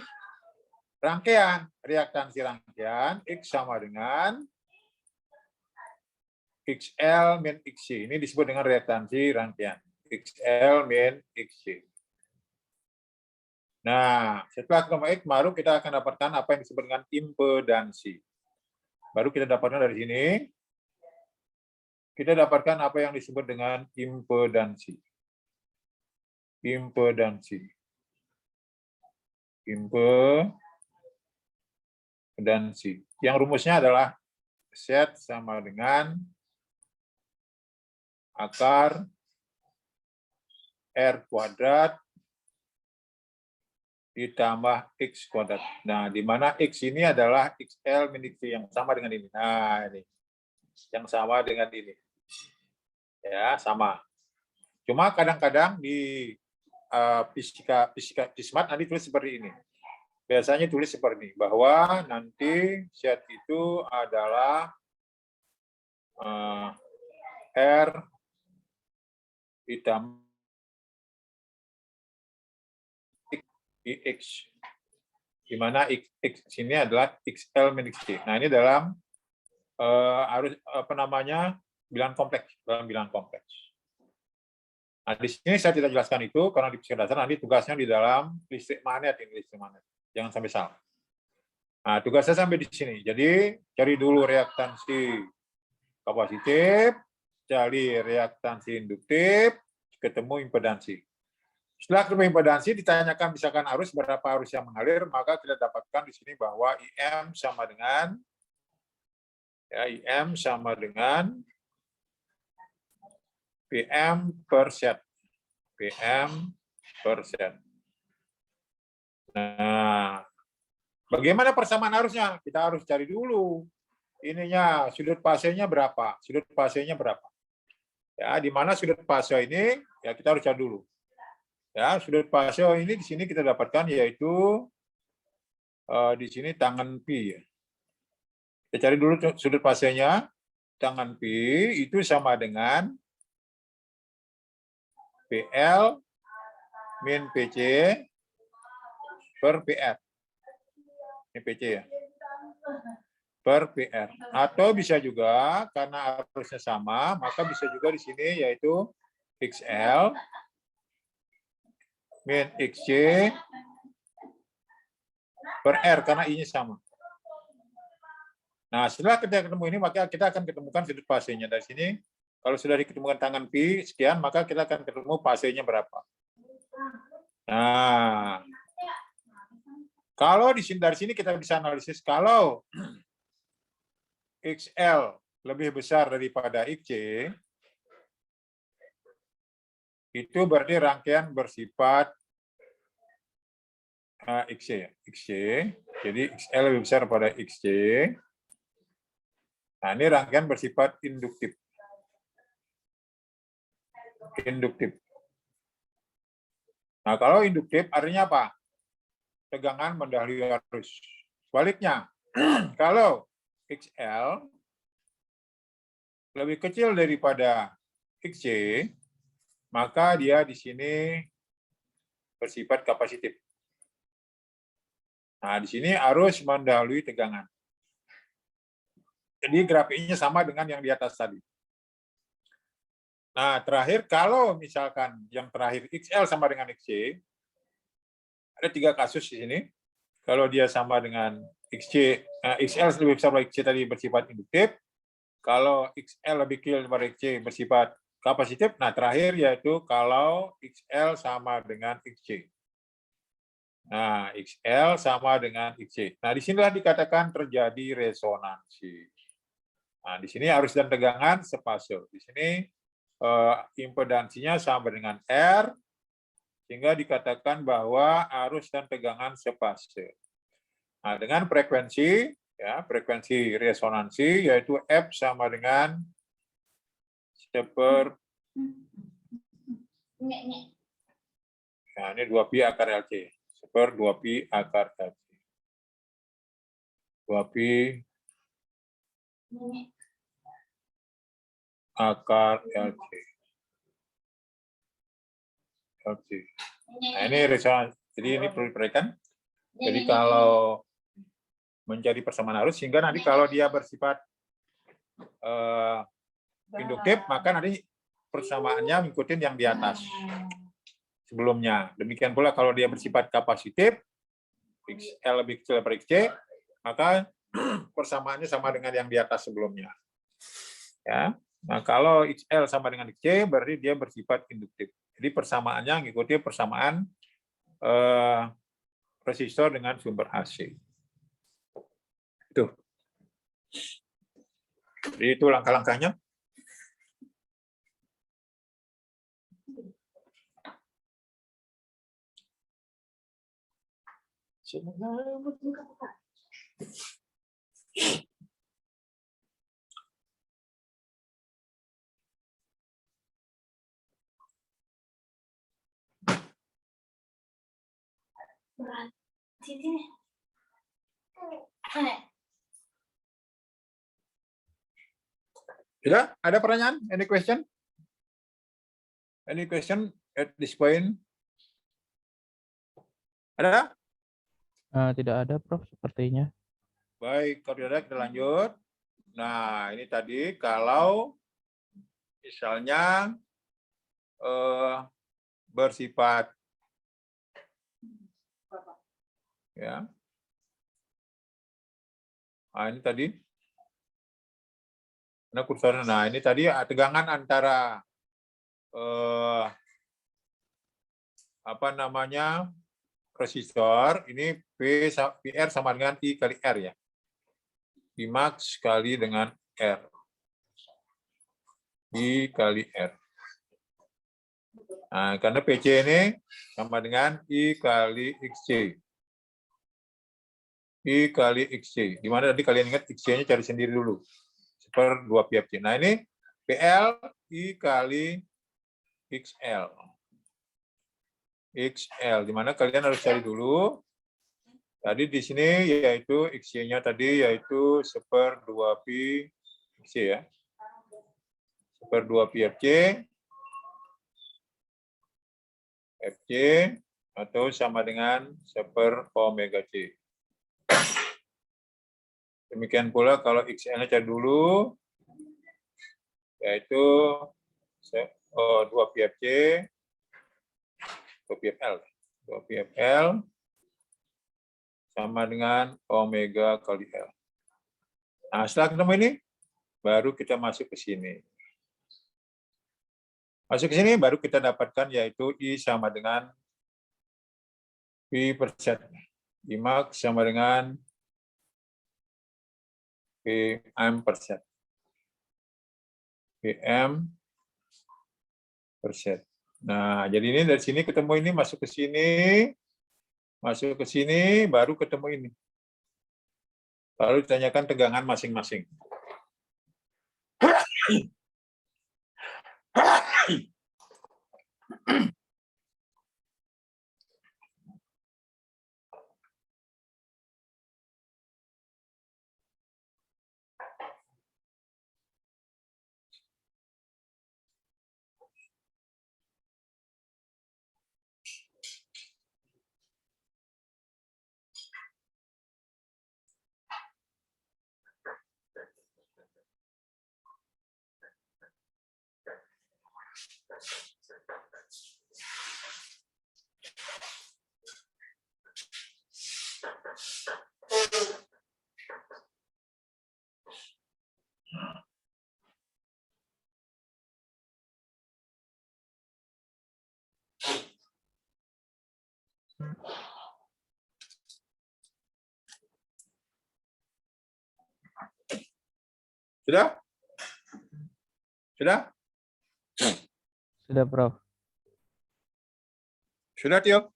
rangkaian. Reaktansi rangkaian X sama dengan XL min XC. Ini disebut dengan reaktansi rangkaian. XL min XC. Nah, setelah ketemu X, baru kita akan dapatkan apa yang disebut dengan impedansi. Baru kita dapatkan dari sini. Kita dapatkan apa yang disebut dengan impedansi. Impedansi. Impedansi. Yang rumusnya adalah Z sama dengan akar R kuadrat ditambah X kuadrat. Nah, di mana X ini adalah XL min XC yang sama dengan ini. Nah, ini. Yang sama dengan ini. Ya, sama. Cuma kadang-kadang di fisika Kismat nanti tulis seperti ini. Biasanya tulis seperti ini, bahwa nanti Z itu adalah R ditambah X, di mana X sini adalah XL min XC. Nah, ini dalam harus bilangan kompleks, dalam bilangan kompleks. Nah, di sini saya tidak jelaskan itu karena di fisika dasar nanti tugasnya di dalam listrik magnet, ini listrik magnet. Jangan sampai salah. Nah, tugasnya sampai di sini. Jadi cari dulu reaktansi kapasitif, cari reaktansi induktif, ketemu impedansi. Setelah ketemu impedansi, ditanyakan misalkan arus, berapa arus yang mengalir, maka kita dapatkan di sini bahwa IM sama dengan PM per set. PM per set. Nah, bagaimana persamaan arusnya? Kita harus cari dulu. Ininya, sudut fasenya berapa? Sudut fasenya berapa? Ya, di mana sudut fase ini? Ya, kita harus cari dulu. Ya, sudut fase ini di sini kita dapatkan yaitu di sini tangan pi. Kita cari dulu sudut fasenya. Tangan pi itu sama dengan PL min PC per PR. Ini PC ya. Per PR. Atau bisa juga karena arusnya sama, maka bisa juga di sini yaitu XL min XC per R karena I-nya sama. Nah, setelah kita ketemu ini, maka kita akan ketemukan sudut fasenya. Dari sini, kalau sudah diketemukan tangan pi sekian, maka kita akan ketemu fasenya berapa. Nah, kalau dari sini kita bisa analisis kalau XL lebih besar daripada XC, itu berarti rangkaian bersifat XC. Jadi XL lebih besar pada XC. Nah, ini rangkaian bersifat induktif. Nah, kalau induktif artinya apa? Tegangan mendahului arus. Sebaliknya, kalau XL lebih kecil daripada XC, maka dia di sini bersifat kapasitif. Nah, di sini arus mendahului tegangan. Jadi grafiknya sama dengan yang di atas tadi. Nah, terakhir kalau misalkan yang terakhir XL sama dengan XC, ada 3 kasus di sini. Kalau dia sama dengan XC, XL lebih besar dari XC tadi bersifat induktif. Kalau XL lebih kecil daripada XC bersifat kapasitif. Nah, terakhir yaitu kalau XL sama dengan XC. Nah, XL sama dengan XC. Nah, disinilah dikatakan terjadi resonansi. Nah, di sini arus dan tegangan sepase. Di sini impedansinya sama dengan R, sehingga dikatakan bahwa arus dan tegangan sepase. Nah, dengan frekuensi, ya, frekuensi resonansi yaitu F sama dengan 1/. Nah, ini 2pi akar LC. 1/2pi akar LC. 2pi akar LC. Nah, ini resonansi. Jadi ini perlu diperhatikan. Jadi kalau menjadi persamaan arus, sehingga nanti kalau dia bersifat induktif, maka nanti persamaannya mengikuti yang di atas sebelumnya. Demikian pula kalau dia bersifat kapasitif, XL lebih kecil daripada XC, maka persamaannya sama dengan yang di atas sebelumnya. Ya. Nah, kalau XL sama dengan XC, berarti dia bersifat induktif. Jadi persamaannya mengikuti persamaan resistor dengan sumber AC. Itu. Jadi itu langkah-langkahnya. Sudah? Ada pertanyaan? Any question? Any question at this point? Ada? Tidak ada, Prof, sepertinya. Baik, kalau tidak ada kita lanjut. Nah, ini tadi kalau misalnya bersifat ya. Nah, ini tadi. Nah, kursornya. Nah, ini tadi tegangan antara apa namanya? Resistor, ini PR sama dengan I kali R ya. I max kali dengan R. I kali R. Nah, karena PC ini sama dengan I kali XC. I kali XC. Di mana tadi kalian ingat XC-nya cari sendiri dulu. 1/2pi FC. Nah, ini PL I kali XL. XL, di mana kalian harus cari dulu. Tadi di sini yaitu XC-nya tadi yaitu 1/2pi XC ya. 1/2pi FC. FC atau sama dengan 1/omega C. Demikian pula kalau XL-nya cari dulu, yaitu 2pi FC, 2pi FL. 2pi FL sama dengan omega kali L. Nah, setelah ketemu ini, baru kita masuk ke sini. Masuk ke sini, baru kita dapatkan yaitu I sama dengan P per set. Pmax sama dengan Pm per set. Pm per set. Nah, jadi ini dari sini ketemu ini, masuk ke sini, baru ketemu ini. Lalu ditanyakan tegangan masing-masing. Sudah? Sudah? Sudah, Prof. Sudah, Tio?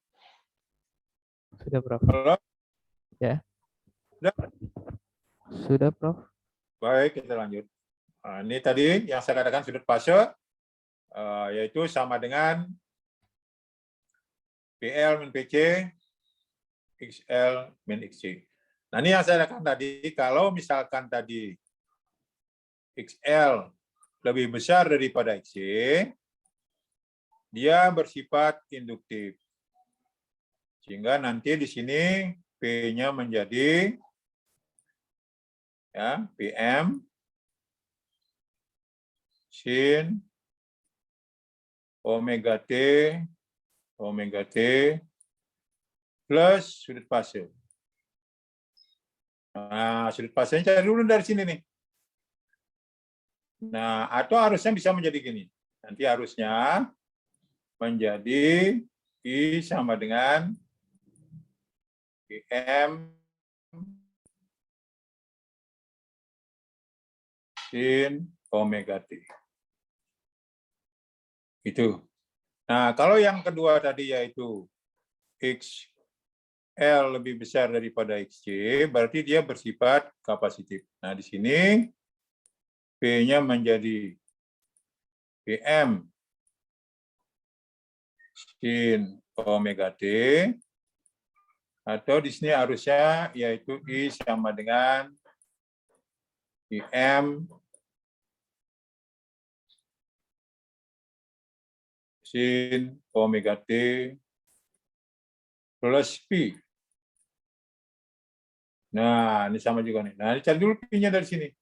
Sudah, Prof. Halo? Ya. Sudah? Sudah, Prof. Baik, kita lanjut. Nah, ini tadi yang saya katakan sudut fase, yaitu sama dengan PL min PC, XL min XC. Nah, ini yang saya katakan tadi, kalau misalkan tadi XL lebih besar daripada XC, dia bersifat induktif. Sehingga nanti di sini P-nya menjadi ya, PM sin omega T plus sudut fase. Nah, sudut fasenya cari dulu dari sini nih. Nah, atau harusnya bisa menjadi gini. Nanti harusnya menjadi I sama dengan PM sin omega T. Itu. Nah, kalau yang kedua tadi yaitu XL lebih besar daripada XC, berarti dia bersifat kapasitif. Nah, di sini P-nya menjadi PM sin omega T, atau di sini harusnya yaitu I sama dengan IM sin omega T plus P. Nah, ini sama juga nih. Nah, dicari dulu P-nya dari sini.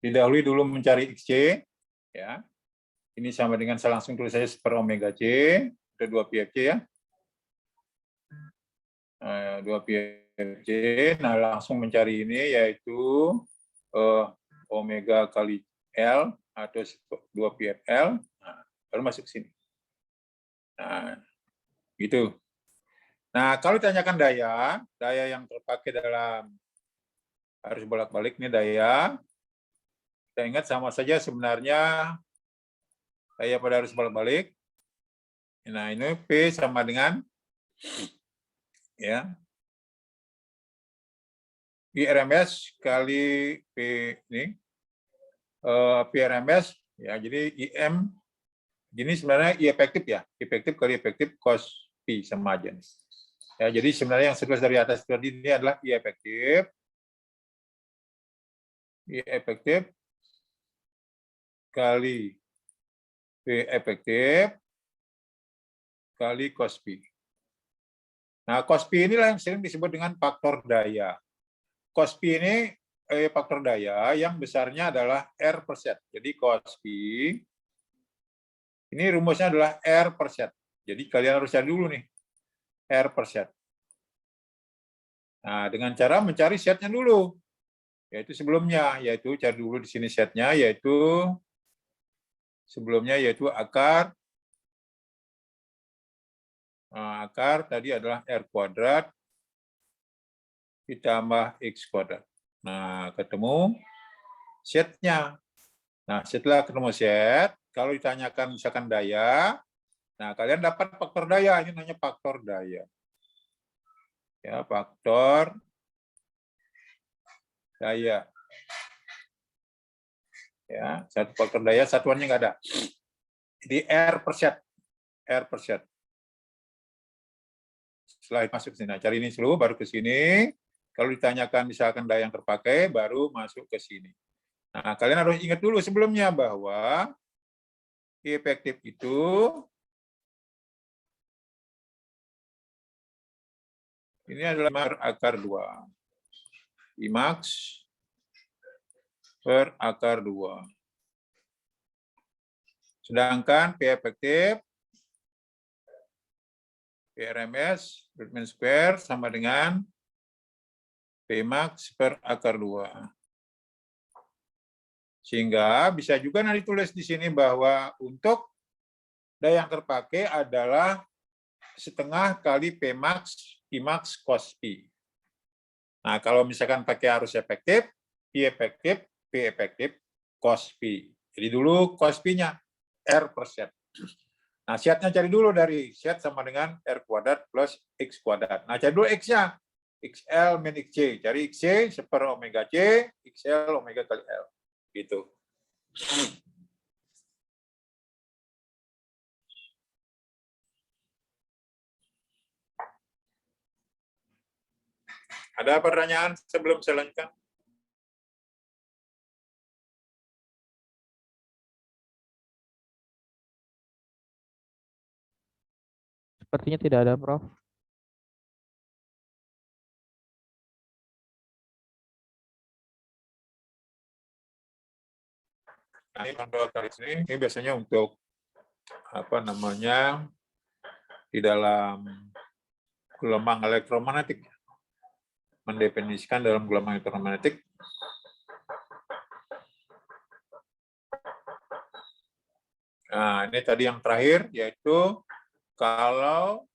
Didahului dulu mencari XC, ya. Ini sama dengan saya langsung tulis saja per omega C, ada 2 PFC ya. 2 PFC, nah langsung mencari ini yaitu omega kali L atau 2 PFL, nah, baru masuk sini. Nah, gitu. Nah, kalau ditanyakan daya yang terpakai dalam arus bolak-balik ini daya, kita ingat sama saja sebenarnya daya pada arus bolak-balik. Nah, ini P sama dengan ya IRMS kali P ini PRMS ya, jadi IM ini sebenarnya I efektif ya, efektif kali efektif cos P sama aja nih. Ya, jadi sebenarnya yang sebelah dari atas tadi ini adalah I efektif kali P efektif kali cos P. Nah, cos P inilah yang sering disebut dengan faktor daya. Cos P ini faktor daya yang besarnya adalah R per set. Jadi cos P ini rumusnya adalah R per set. Jadi kalian harus cari dulu nih R per set. Nah, dengan cara mencari setnya dulu, yaitu sebelumnya, yaitu cari dulu di sini setnya, yaitu sebelumnya yaitu akar Akar tadi adalah R kuadrat ditambah X kuadrat. Nah, ketemu setnya. Nah, setelah ketemu set, kalau ditanyakan misalkan daya, nah kalian dapat faktor daya. Ini namanya faktor daya. Ya, faktor daya. Ya, satu faktor daya, satuannya nggak ada. Di R per set. R per set. Setelah masuk ke sini, nah, cari ini dulu, baru ke sini. Kalau ditanyakan misalkan daya yang terpakai, baru masuk ke sini. Nah, kalian harus ingat dulu sebelumnya bahwa I efektif itu ini adalah akar 2. I max per akar 2. Sedangkan P efektif PRMS root mean square sama dengan P max per akar 2. Sehingga bisa juga nanti tulis di sini bahwa untuk daya yang terpakai adalah setengah kali P max I max cos P. Nah, kalau misalkan pakai arus efektif, I efektif, P efektif, cos P. Jadi dulu cos P-nya R per set. Nah, setnya cari dulu dari set sama dengan R kuadrat plus X kuadrat. Nah, cari dulu X-nya. XL min XC. Cari XC seper omega C, XL omega kali L. Gitu. Ada pertanyaan sebelum saya lanjutkan? Sepertinya tidak ada, Prof. Nah, ini kontrol kali ini biasanya untuk apa namanya di dalam gelombang elektromagnetik, mendefinisikan dalam gelombang elektromagnetik. Nah, ini tadi yang terakhir, yaitu kalau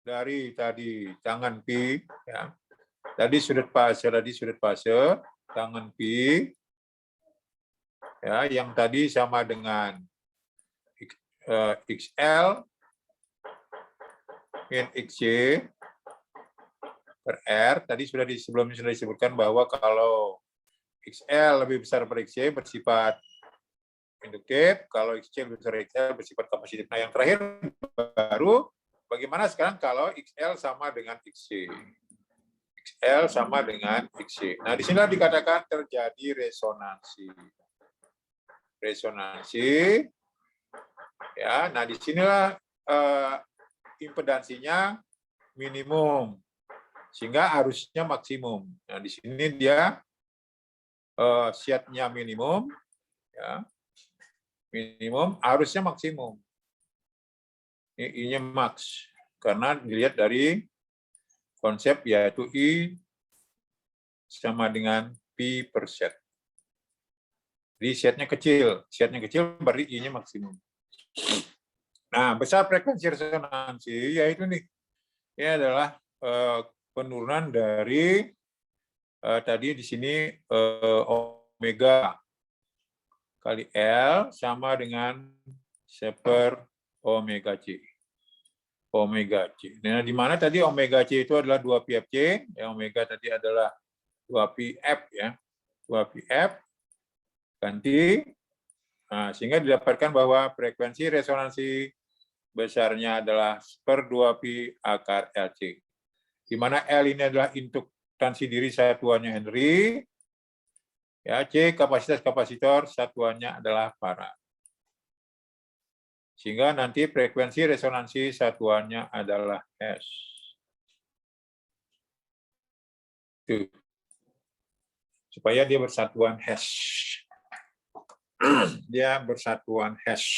dari tadi tangan Pi, ya, tadi sudut fase, tangan Pi, ya, yang tadi sama dengan XL min XC per R, tadi sebelumnya sudah disebutkan bahwa kalau XL lebih besar dari XC bersifat induktif, kalau XC lebih besar dari XL bersifat kapasitif. Nah, yang terakhir baru bagaimana sekarang kalau XL sama dengan XC. XL sama dengan XC. Nah, di sini dikatakan terjadi resonansi. Resonansi. Ya, nah di sinilah impedansinya minimum sehingga arusnya maksimum. Nah, di sini dia setnya minimum, ya, minimum, arusnya maksimum. I-nya max, karena dilihat dari konsep yaitu I sama dengan P per set. Jadi setnya kecil berarti I-nya maksimum. Nah, besar frekuensi resonansi yaitu nih, ini adalah penurunan dari tadi di sini omega kali L sama dengan seper omega C. Omega C. Nah, di mana tadi omega C itu adalah 2 PFC, ya, omega tadi adalah 2 PF, ya. 2 PF ganti. Nah, sehingga didapatkan bahwa frekuensi resonansi besarnya adalah per 2 pi akar LC. Di mana L ini adalah induktansi diri satuannya Henry, ya, C kapasitas kapasitor satuannya adalah farad. Sehingga nanti frekuensi resonansi satuannya adalah S. Tuh. Supaya dia bersatuan hash. Dia bersatuan hash.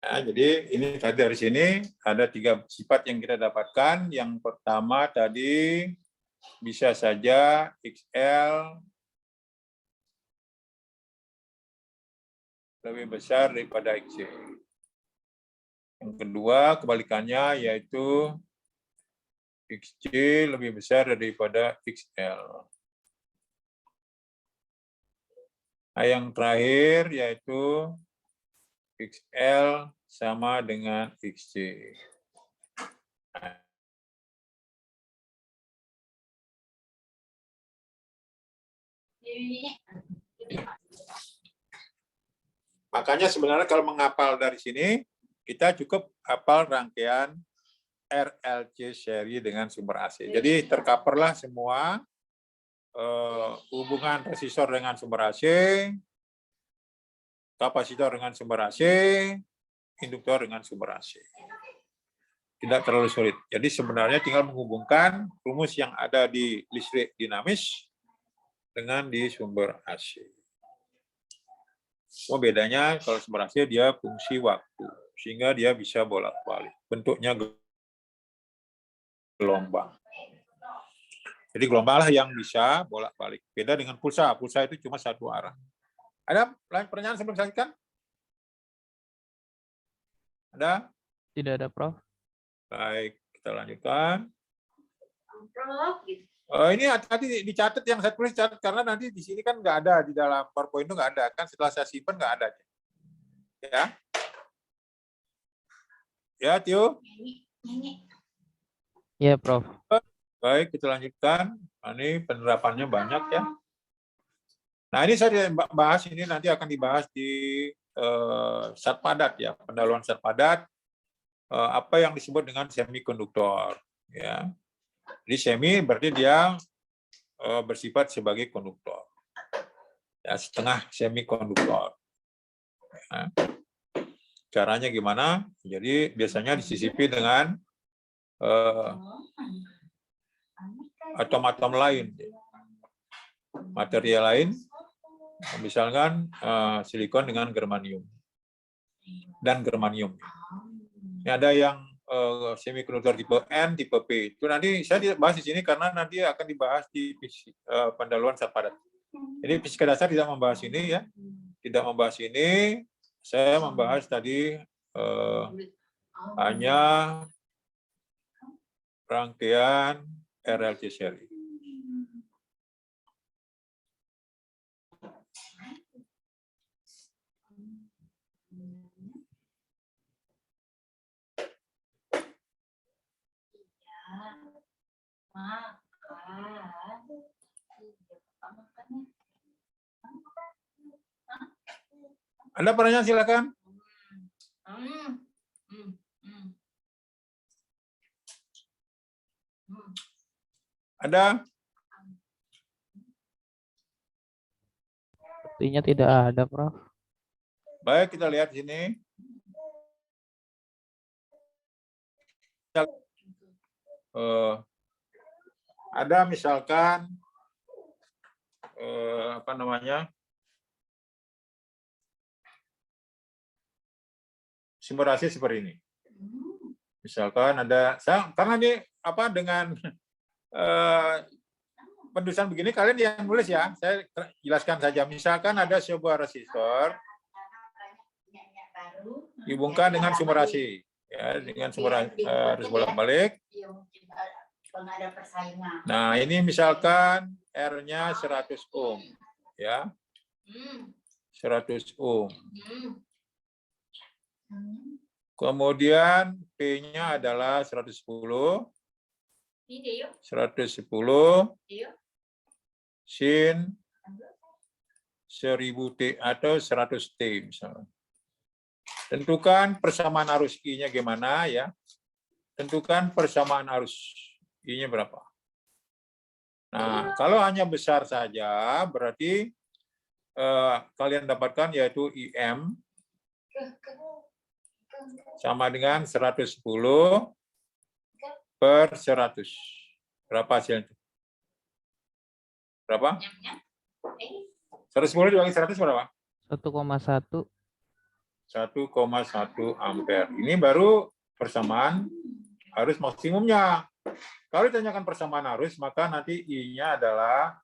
Nah, jadi ini tadi dari sini ada 3 sifat yang kita dapatkan. Yang pertama tadi bisa saja XL lebih besar daripada XC. Yang kedua, kebalikannya yaitu XC lebih besar daripada XL. Nah, yang terakhir yaitu XL sama dengan XC. Makanya sebenarnya kalau menghafal dari sini, kita cukup hafal rangkaian RLC seri dengan sumber AC. Jadi tercoverlah semua hubungan resistor dengan sumber AC, kapasitor dengan sumber AC, induktor dengan sumber AC. Tidak terlalu sulit. Jadi sebenarnya tinggal menghubungkan rumus yang ada di listrik dinamis dengan di sumber AC. Cuma bedanya kalau sumber AC dia fungsi waktu, sehingga dia bisa bolak-balik. Bentuknya gelombang. Jadi gelombang lah yang bisa bolak-balik. Beda dengan pulsa. Pulsa itu cuma satu arah. Ada pertanyaan sebelum saya lanjutkan? Ada? Tidak ada, Prof. Baik, kita lanjutkan. Prof, Ini hati-hati dicatat yang saya tulis, catat, karena nanti di sini kan nggak ada, di dalam PowerPoint itu nggak ada. Kan setelah saya simpan nggak ada. Ya, ya Tio. Ya, Prof. Baik, kita lanjutkan. Ini penerapannya banyak ya. Nah, ini saya bahas, ini nanti akan dibahas di zat padat ya, pendahuluan zat padat, apa yang disebut dengan semikonduktor ya. Jadi semi berarti dia bersifat sebagai konduktor. Ya, setengah semikonduktor. Ya. Caranya gimana? Jadi biasanya disisipi dengan atom-atom lain, material lain, misalkan silikon dengan germanium dan germanium. Ini ada yang semikonduktor tipe N, tipe P. Itu nanti saya tidak bahas di sini karena nanti akan dibahas di pendahuluan zat padat. Jadi fisika dasar tidak membahas ini ya, tidak membahas ini. Saya membahas tadi hanya rangkaian RLC seri. Ada pertanyaan silakan. Ada? Sepertinya tidak ada, Prof. Baik, kita lihat sini. Ada misalkan apa namanya? Sumber AC seperti ini. Misalkan ada, karena ini apa dengan penulisan begini kalian yang nulis ya, saya jelaskan saja. Misalkan ada sebuah resistor dihubungkan dengan sumber AC, ya, dengan sumber harus bolak-balik. Nah, ini misalkan R-nya 100 ohm, ya, 100 ohm. Kemudian P-nya adalah 110. 110 sin 1000 T atau 100 T misalnya. Tentukan persamaan arus I-nya gimana ya. Tentukan persamaan arus I-nya berapa. Nah, kalau hanya besar saja berarti kalian dapatkan yaitu IM sama dengan 110 per 100. Berapa hasilnya? Berapa? 110 dibagi 100 berapa? 1,1. 1,1 ampere. Ini baru persamaan arus maksimumnya. Kalau ditanyakan persamaan arus, maka nanti I-nya adalah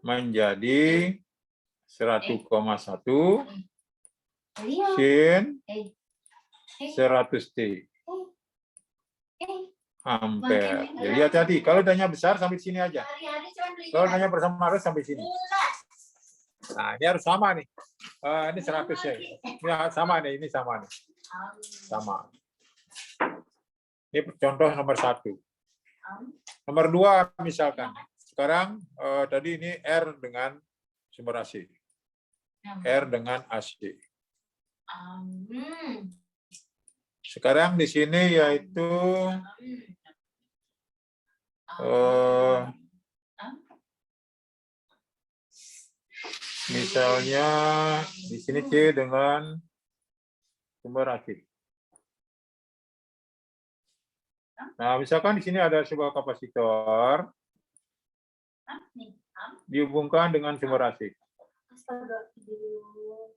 menjadi 1,1 sin Eh, 100T ampere. Jadi hati-hati. Kalau dananya besar sampai sini aja. Kalau dananya persamaan arus sampai sini. Nah, ini harus sama nih. Ini 100 ya. Ini sama nih. Ini sama nih. Sama. Ini contoh nomor 1. Nomor 2 misalkan. Sekarang tadi ini R dengan sumber AC. R dengan AC. Sekarang di sini yaitu misalnya di sini C dengan sumber AC. Nah, misalkan di sini ada sebuah kapasitor dihubungkan dengan sumber AC.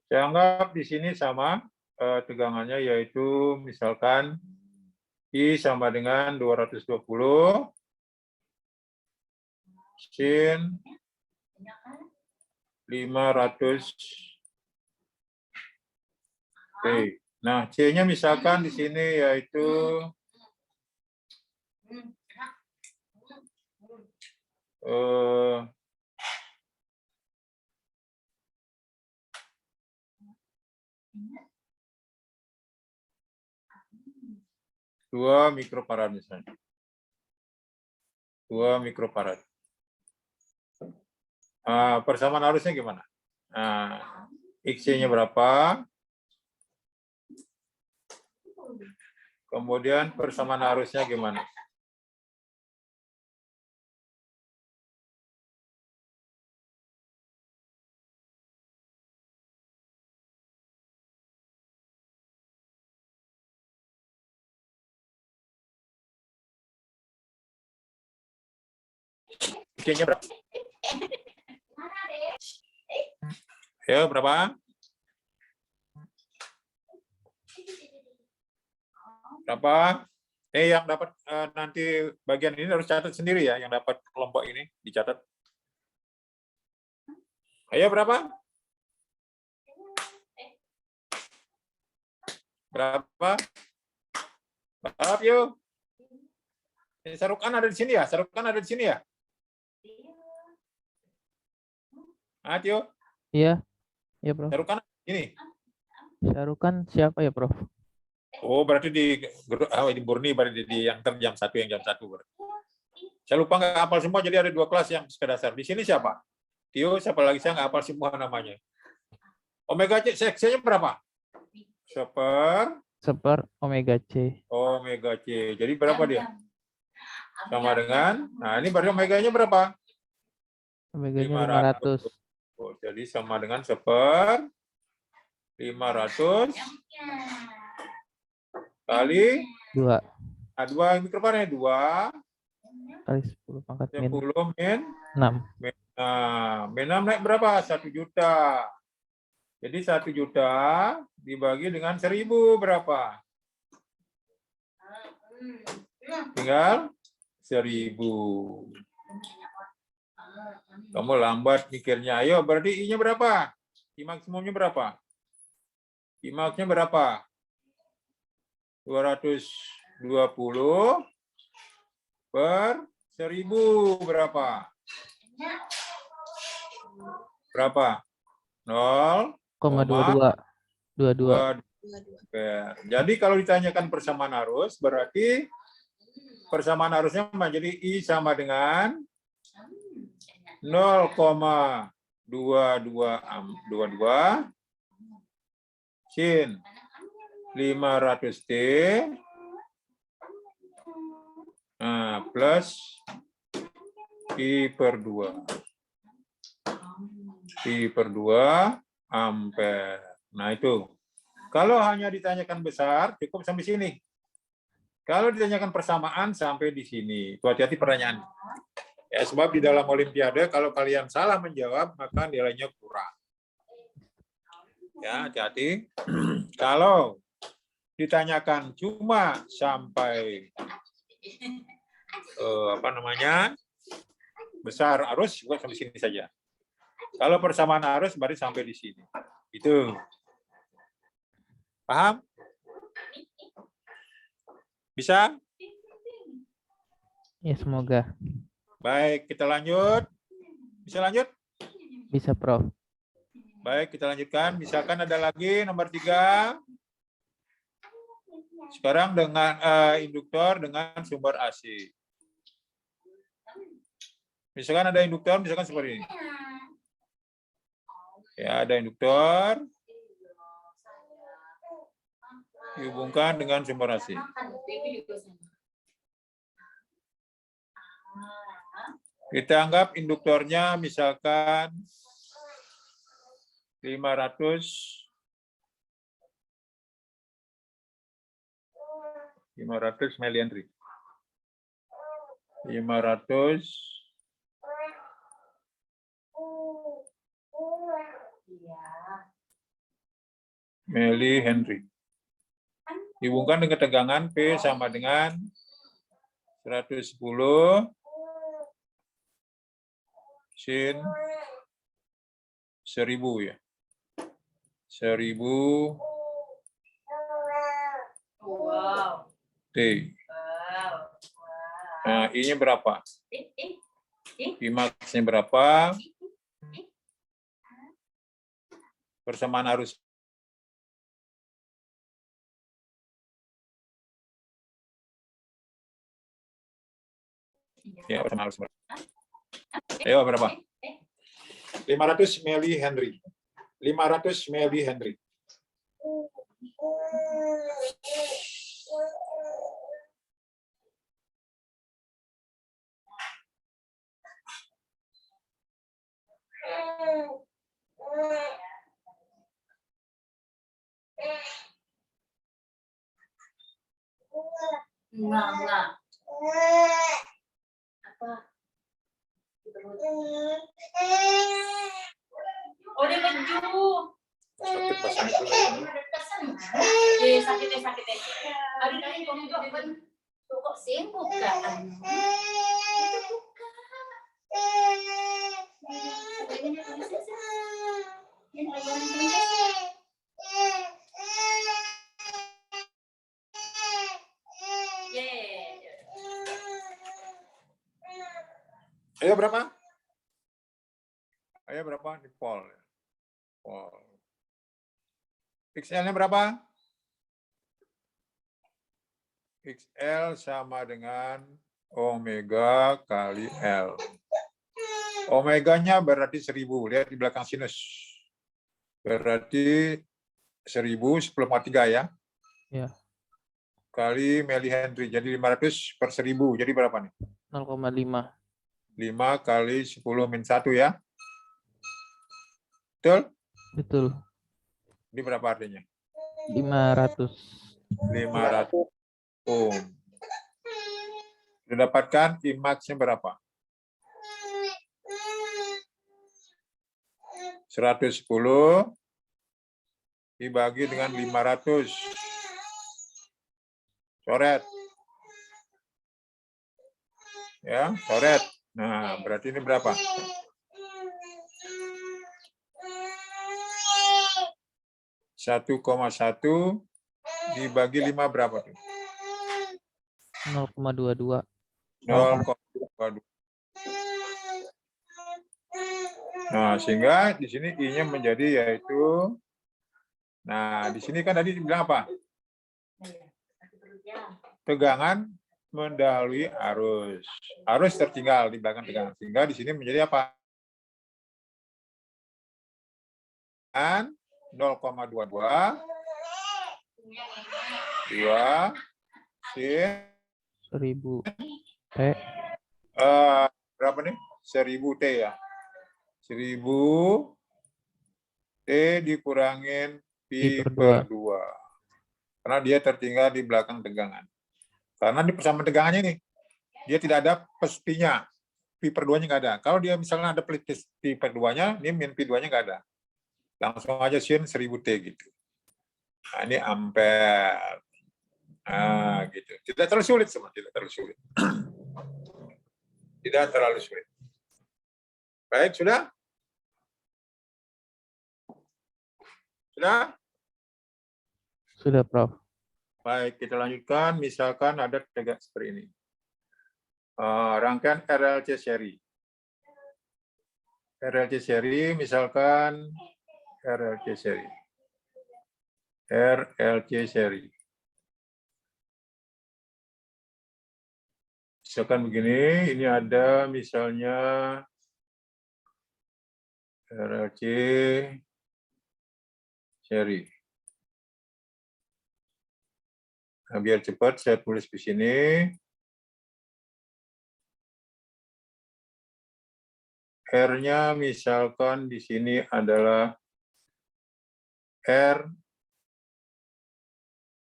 Saya anggap di sini sama tegangannya yaitu misalkan I sama dengan 220 sin 500 T. Nah, C-nya misalkan di sini yaitu 2 mikrofarad misalnya. 2 mikrofarad. Persamaan arusnya gimana? XC-nya berapa? Kemudian persamaan arusnya gimana? XC-nya berapa? Ya, berapa? Berapa? Yang dapat nanti bagian ini harus catat sendiri ya, yang dapat kelompok ini dicatat. Ayo berapa? Berapa? Berapa yuk? Sarukan ada di sini ya? Sarukan ada di sini ya? Tio? Iya. Iya, Prof. Sarukan ini. Syarukan siapa ya, Prof? Oh, berarti di Murni berarti di yang jam 1 yang jam 1 berarti. Saya lupa nggak hafal semua, jadi ada 2 kelas yang dasar. Di sini siapa? Tio, siapa lagi? Saya nggak hafal semua namanya. Omega C, seksinya berapa? Seper omega C. Omega C. Jadi berapa dia? Sama dengan, nah ini berarti omeganya berapa? Omeganya 500. Oh, jadi sama dengan seper 500 kali 2 nah, 2 mikrofarad 2 kali 10 pangkat min 10 min 6. Nah, min 6 naik berapa? 1 juta. Jadi 1 juta dibagi dengan 1000 berapa? Tinggal 1000. Kamu lambat mikirnya. Ayo, berarti I-nya berapa? I maksimumnya berapa? I max-nya berapa? 220 per 1000 berapa? Berapa? 0,22. Jadi kalau ditanyakan persamaan arus, berarti persamaan arusnya menjadi I sama dengan 0,22 sin 500T plus I per 2. I per 2 ampere. Nah itu. Kalau hanya ditanyakan besar, cukup sampai sini. Kalau ditanyakan persamaan, sampai di sini. Itu hati-hati pertanyaan. Ya, sebab di dalam Olimpiade, kalau kalian salah menjawab, maka nilainya kurang. Ya, hati-hati. Kalau ditanyakan cuma sampai besar arus, buat sampai sini saja. Kalau persamaan arus, baru sampai di sini. Itu. Paham? Bisa? Ya, semoga. Baik, kita lanjut. Bisa lanjut? Bisa, Prof. Baik, kita lanjutkan. Misalkan ada lagi nomor 3. Sekarang dengan induktor dengan sumber AC. Misalkan ada induktor, misalkan seperti ini. Ya, ada induktor dihubungkan dengan sumber AC. Kita anggap induktornya misalkan 500 milihenry. 500 milihenry. Dihubungkan dengan tegangan P sama dengan 110 sin 1000 ya. 1000 Wow. T. Nah, I-nya berapa? Pimaxnya berapa? Persamaan arus. Ya, persamaan arus. Ayo, berapa? 500 milihenry. 500 milihenry. Enggak. Apa? Oh, dia baju. Sakit pasang itu. Sakit. Hari tadi kamu juga kan kok sibuk kan? Itu buka. Ayo berapa? Ayo berapa? Di pol. XL-nya berapa? XL sama dengan omega kali L. Omeganya berarti 1000. Lihat di belakang sinus. Berarti 1000, 10,3 ya. Ya. Kali milihenry. Jadi 500 per 1000. Jadi berapa nih? 0,5. 5 kali 10 min 1 ya. Betul? Betul. Ini berapa artinya? 500. 500 ohm. Didapatkan Imax-nya berapa? 110 dibagi dengan 500. Coret. Ya, coret. Nah, berarti ini berapa? 1,1 dibagi 5 berapa tuh? 0,22. 0,22. Nah, sehingga di sini I-nya menjadi yaitu, nah di sini kan tadi dibilang apa? Tegangan mendahului arus. Arus tertinggal di belakang tegangan. Sehingga di sini menjadi apa? 0,22 2 sin 1000 T. Berapa nih? 1000 T ya. 1000 T dikurangin pi per 2. Karena dia tertinggal di belakang tegangan. Karena di persamaan tegangannya nih, dia tidak ada plus pi-nya. Pi per 2-nya nggak ada. Kalau dia misalnya ada plus pi per 2-nya, ini min pi 2-nya nggak ada. Langsung aja sin 1000 T gitu. Nah, ini ampere. Nah, gitu. Tidak terlalu sulit semua, tidak terlalu sulit. Tidak terlalu sulit. Baik, sudah? Sudah? Sudah, Prof. Baik, kita lanjutkan. Misalkan ada tegak seperti ini. Rangkaian RLC seri. RLC seri, misalkan RLC seri. RLC seri. Misalkan begini, ini ada misalnya RLC seri. Nah, biar cepat saya tulis di sini. R-nya misalkan di sini adalah R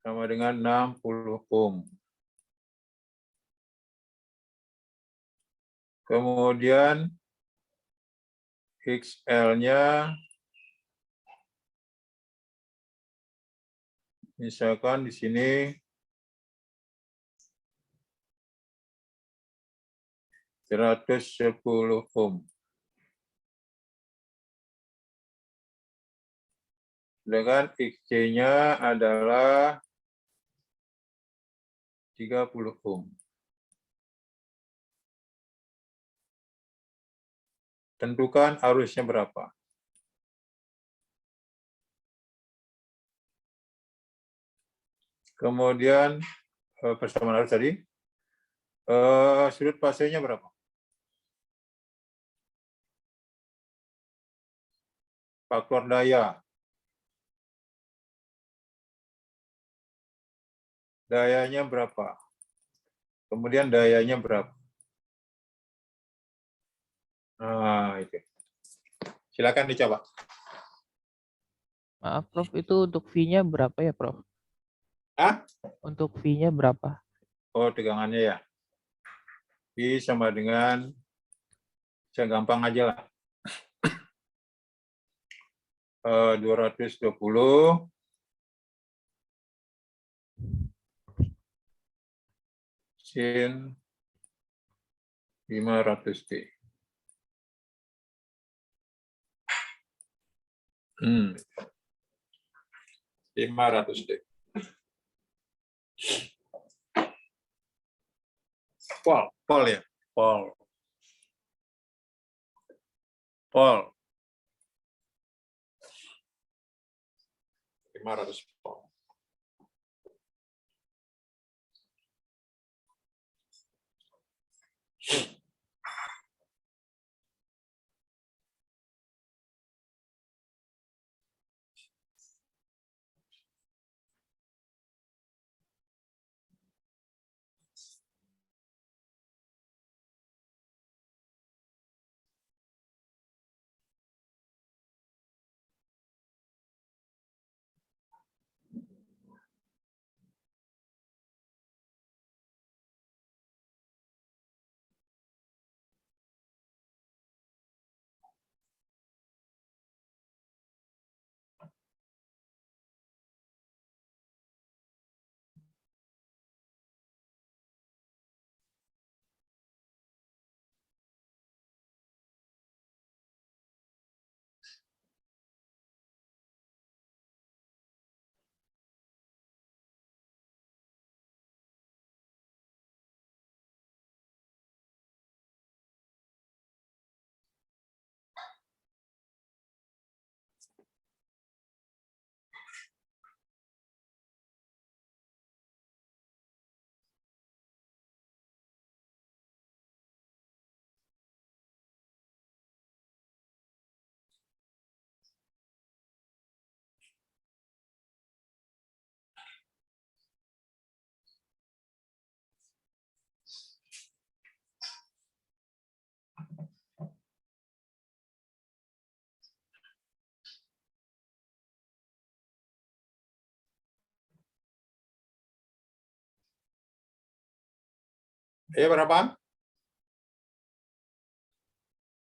sama dengan 60 ohm. Kemudian XL-nya misalkan di sini 110 ohm. Sedangkan XC-nya adalah 30 ohm. Tentukan arusnya berapa. Kemudian persamaan arus tadi, sudut fasenya berapa? Faktor daya. Dayanya berapa? Kemudian dayanya berapa? Nah, itu. Silakan dicoba. Maaf, Prof. Itu untuk V-nya berapa ya, Prof? Hah? Untuk V-nya berapa? Oh, tegangannya ya. V sama dengan, saya gampang aja lah. 220 sin 500 D. 500 D. Pol ya, pol. 500 pol. Berapa?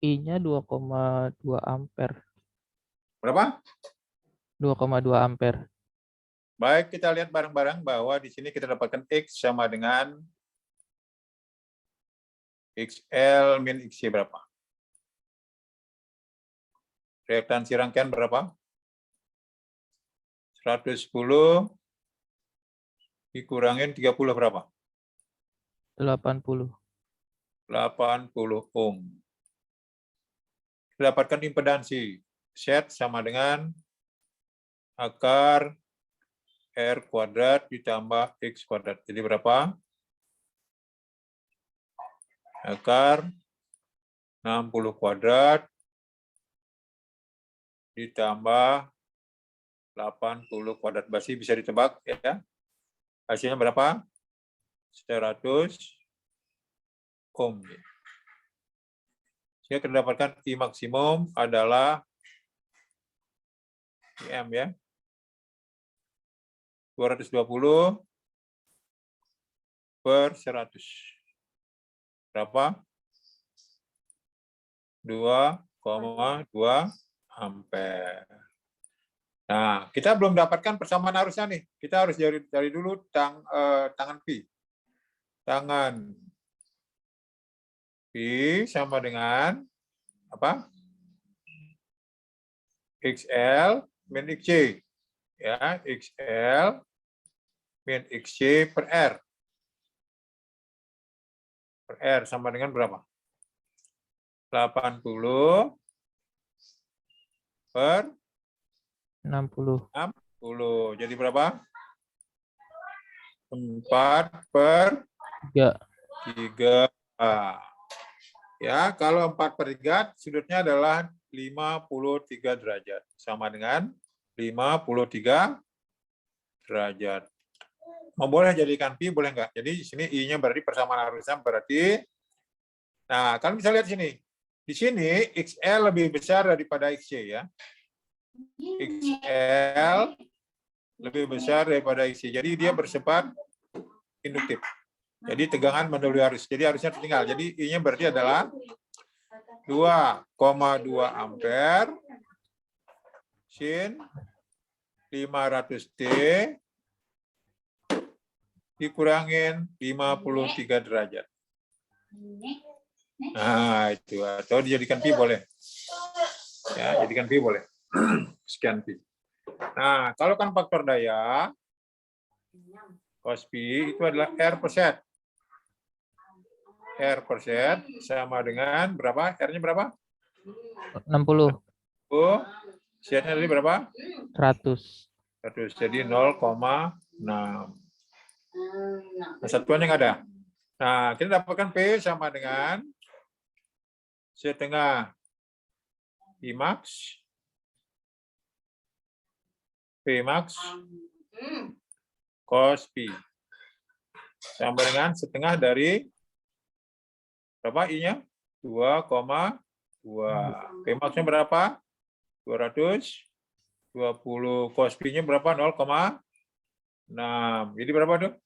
I-nya 2,2 ampere. Berapa? 2,2 ampere. Baik, kita lihat bareng-bareng bahwa di sini kita dapatkan X sama dengan XL min XC berapa? Reaktansi rangkaian berapa? 110 dikurangin 30 berapa? 80. 80 ohm. Dapatkan impedansi. Z sama dengan akar R kuadrat ditambah X kuadrat. Jadi berapa? Akar 60 kuadrat ditambah 80 kuadrat. Masih bisa ditebak ya. Hasilnya berapa? 100 ohm. Sehingga terdapatkan I maksimum adalah IM ya. 220 per 100. Berapa? 2,2 ampere. Nah, kita belum dapatkan persamaan arusnya nih. Kita harus cari dulu tangan Pi. Tangan Pi sama dengan apa? XL min XC. Ya, XL min XC per R. Per R sama dengan berapa? 80 per 60. 60. Jadi berapa? 4 per 3. 3. Ya, kalau 4 per 3, sudutnya adalah 53 derajat. Sama dengan 53 derajat. Mau boleh jadikan pi, boleh nggak? Jadi di sini I-nya berarti persamaan arusnya berarti. Nah, kalian bisa lihat sini. Di sini XL lebih besar daripada XC ya. XL lebih besar daripada XC. Jadi dia bersifat induktif. Jadi tegangan mendahului arus. Jadi arusnya tertinggal. Jadi I-nya berarti adalah 2,2 ampere sin 500 T dikurangin 53 derajat. Nah, itu. Atau dijadikan pi boleh. Ya, jadikan pi boleh. Sekian pi. Nah, kalau kan faktor daya, cos pi itu adalah R per Z. R per Z sama dengan berapa? R-nya berapa? 60. Oh, Z-nya tadi berapa? 100. 100. Jadi 0,6. Nah, satuannya nggak ada. Nah, kita dapatkan P sama dengan setengah I max, P max, cos pi. Sama dengan setengah dari berapa I-nya? 2,2. P max-nya berapa? 220. Cos pi-nya berapa? 0,6. Jadi berapa tuh?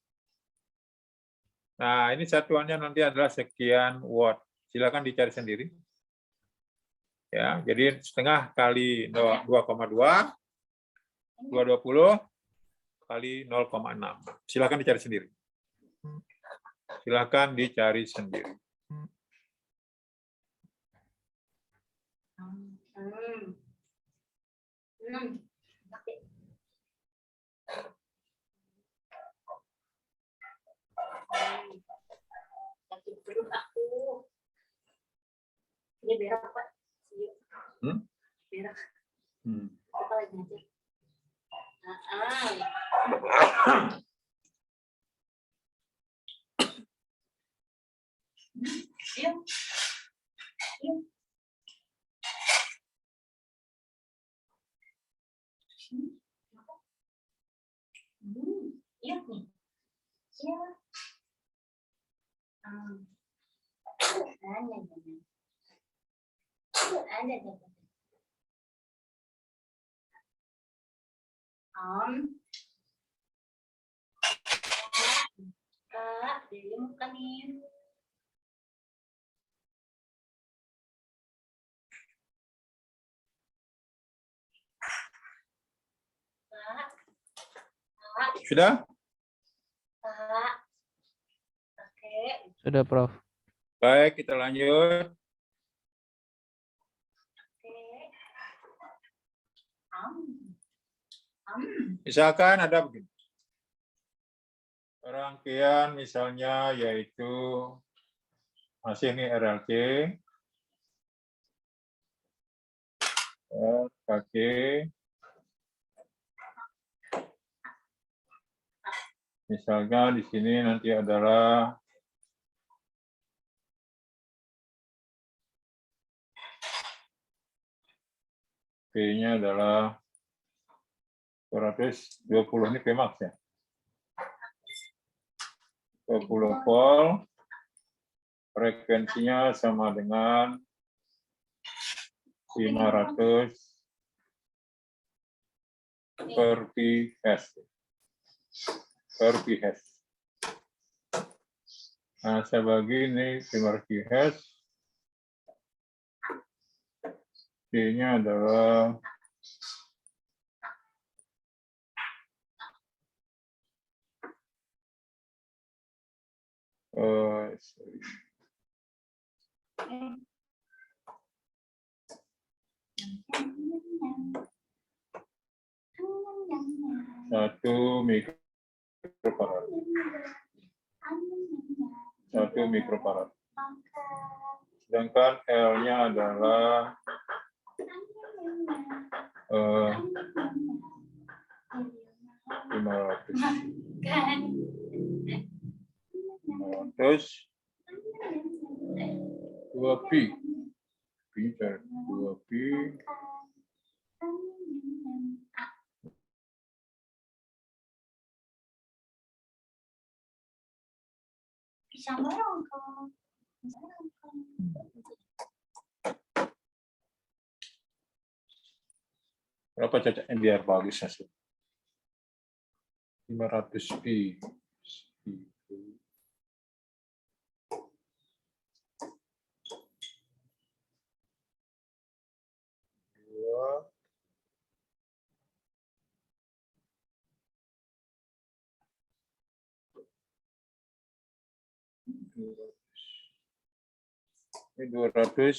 Nah, ini satuannya nanti adalah sekian watt. Silakan dicari sendiri. Ya, jadi setengah kali 2,2, 220 kali 0,6. Silakan dicari sendiri. Silakan dicari sendiri. Sakit perut aku. Ini berak, Pak. Berak. Apa lagi aja? Yuk. Yuk. Yuk nih. Siapa? Ada. Kak, dia muka nih. Kak. Sudah? Kak. Oke. Sudah, Prof. Baik, kita lanjut. Oke. Misalkan ada begini. Rangkaian misalnya yaitu masih ini RLC, RKC, misalnya di sini nanti adalah P-nya adalah 220, ini Pmax ya. 20 volt, frekuensinya sama dengan 500 per pHz. Nah, saya bagi ini 500 pHz. P-nya adalah satu mikrofarad. 1 mikrofarad. Sedangkan L-nya adalah 2pi. Berapa cocoknya biar bagus hasil? 500 pi. Ini 200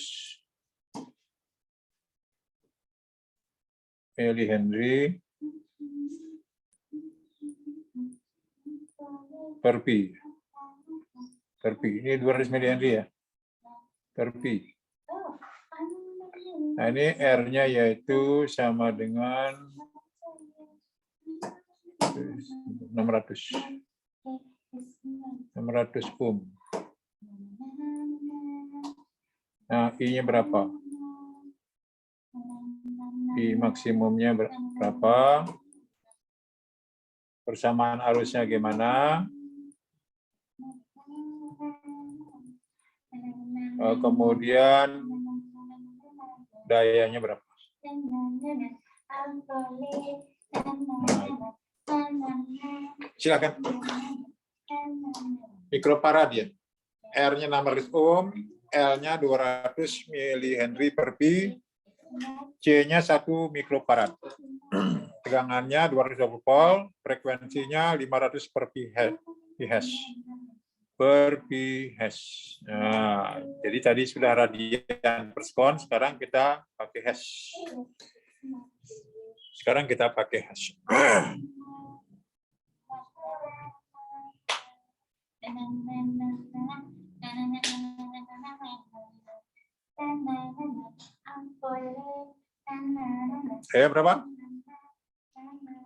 milihenry per pi. Ini 200 milihenry ya, per pi. Nah, ini R-nya yaitu sama dengan 600 ohm. Nah, I-nya berapa? I maksimumnya berapa? Persamaan arusnya gimana? Kemudian dayanya berapa? Nah, silakan. Mikrofarad ya. R-nya 600 ohm, L-nya 200 milihenry per pi, C-nya 1 mikrofarad. Tegangannya 220 volt, frekuensinya 500 per pHz. Nah, jadi tadi sudah radian per sekon, sekarang kita pakai Hertz. Ayo berapa?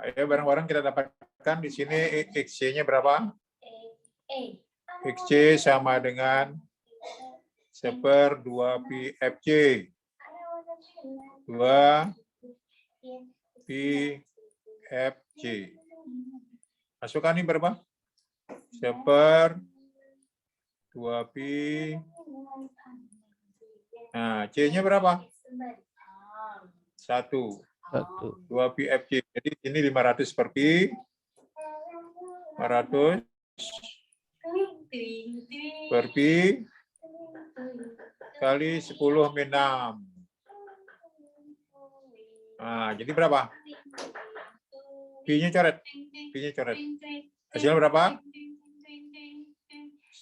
Ayo bareng-bareng kita dapatkan di sini XC-nya berapa? XC sama dengan 1/2 pi FC. 2 pi FC. Masukkan ini berapa? 1/2 pi. Nah, C-nya berapa? 1. 2 pi FC. Jadi ini 500 per pi. 500 per pi kali 10 min 6. Nah, jadi berapa? Pi-nya coret. Hasilnya berapa?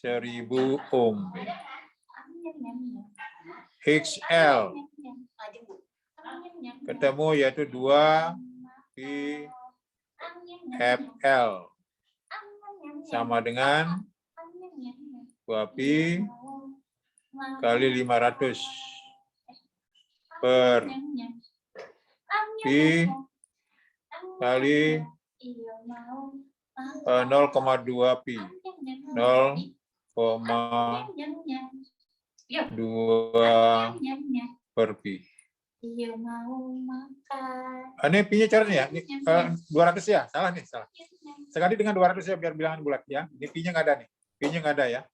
1000 ohm. XL ketemu yaitu 2 pi FL. sama dengan 2pi kali 500 per pi kali 0,2 pi. 0,2 per pi. Iya mau makan. Ini pi-nya coret ya? Ini, 200 ya? Salah nih, salah. Sekali dengan 200 ya, biar bilangan bulat ya. Ini pi-nya nggak ada nih. Pi-nya nggak ada ya.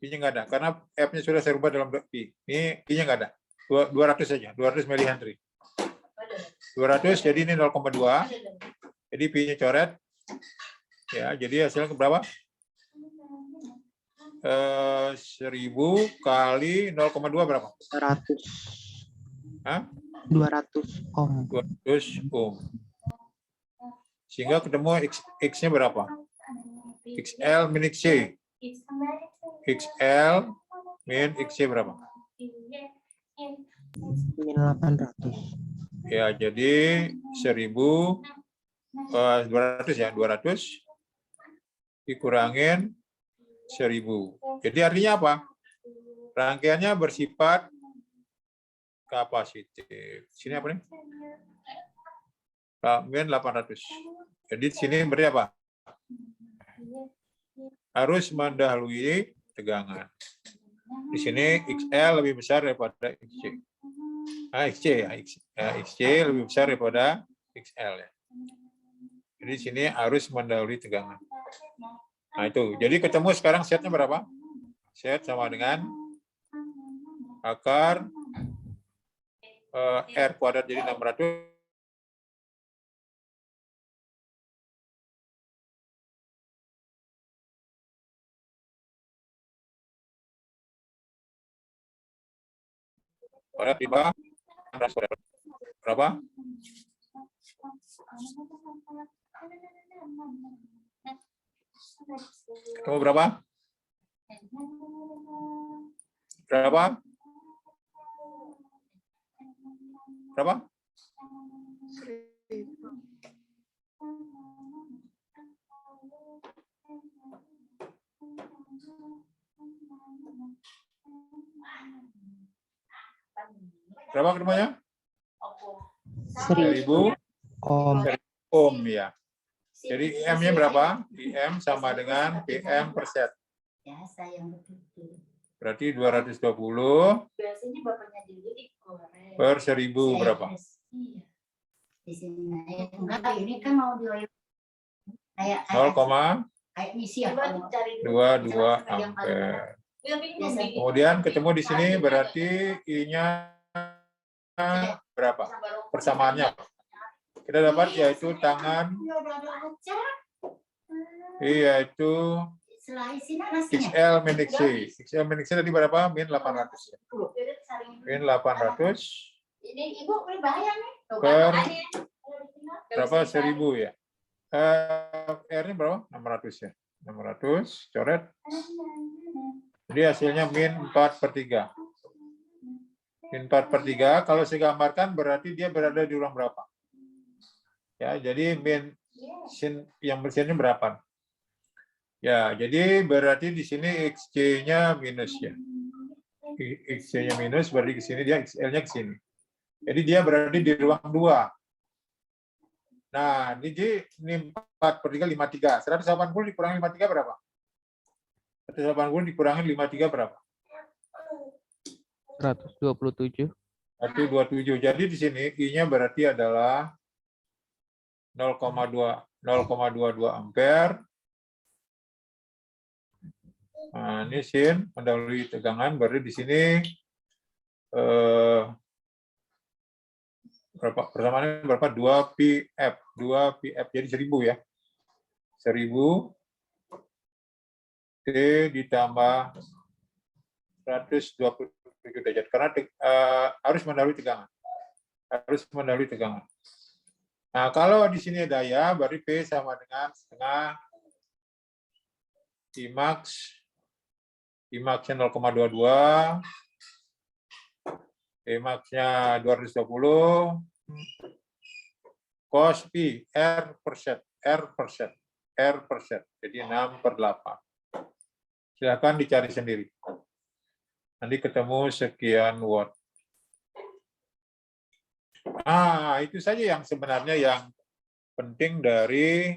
Pi-nya nggak ada, karena F-nya sudah saya rubah dalam pi. Ini pi-nya nggak ada. 200 saja, 200 mili-Henry. 200, jadi ini 0,2. Jadi pi-nya coret. Ya, jadi hasilnya berapa? 1000 kali 0,2 berapa? 200. Hah? 200 ohm. 200 ohm. Sehingga ketemu X-nya berapa? XL min XC. XL min XC berapa? Min 800. Ya, jadi 200 ya, 200 dikurangin 1000. Jadi artinya apa? Rangkaiannya bersifat kapasitif. Sini apa nih? Min 800. Jadi sini berarti apa? Harus mendahului tegangan. Di sini XL lebih besar daripada XC. XC ya, XC lebih besar daripada XL ya. Jadi di sini harus mendahului tegangan. Nah itu, jadi ketemu sekarang setnya berapa? Set sama dengan akar R kuadrat jadi 600. Kuadrat di bawah 600 kuadrat. Berapa? Ketemu berapa? Berapa? Berapa? Berapa ketemunya? 1000 Ohm. ohm ya. Jadi IM-nya berapa? IM sama dengan PM per set. Biasa yang begitu. Berarti 220 Biasanya bapaknya dulu digoreng. per 1000 berapa? Iya. Di sini enggak, ini kan mau di kayak 0,22 ampere. Kemudian ketemu di sini berarti I-nya berapa? Persamaannya. Kita dapat yaitu tangan yaitu XL min XC. XL min XC tadi berapa? Min 800. Min 800 ini ibu boleh bayar nih. per berapa? 1000 ya. R-nya berapa? 600 ya. 600 coret. Jadi hasilnya min 4/3. Min 4/3 kalau saya gambarkan berarti dia berada di ruang berapa? Ya, jadi min sin yang bersinnya berapa? Ya, jadi berarti di sini XC-nya minus ya. XC-nya minus berarti ke sini dia XL-nya ke sini. Jadi dia berada di ruang 2. Nah, ini 4/3 53. 180 dikurangi 53 berapa? 180 dikurangi 53 berapa? 127. 127. Jadi di sini I-nya berarti adalah 0,22 ampere. Nah, ini sin mendahului tegangan, berarti di sini berapa persamaannya berapa? 2 PF. 2 PF jadi 1000 ya. 1000 T ditambah 127 derajat karena harus mendahului tegangan. Harus mendahului tegangan. Nah, kalau di sini daya, berarti P sama dengan setengah Imax. Imax-nya 0,22. Imax-nya 220. Cos P, R per set. R per set. R/set. Jadi 6/8. Silakan dicari sendiri. Nanti ketemu sekian watt. Nah, itu saja yang sebenarnya yang penting dari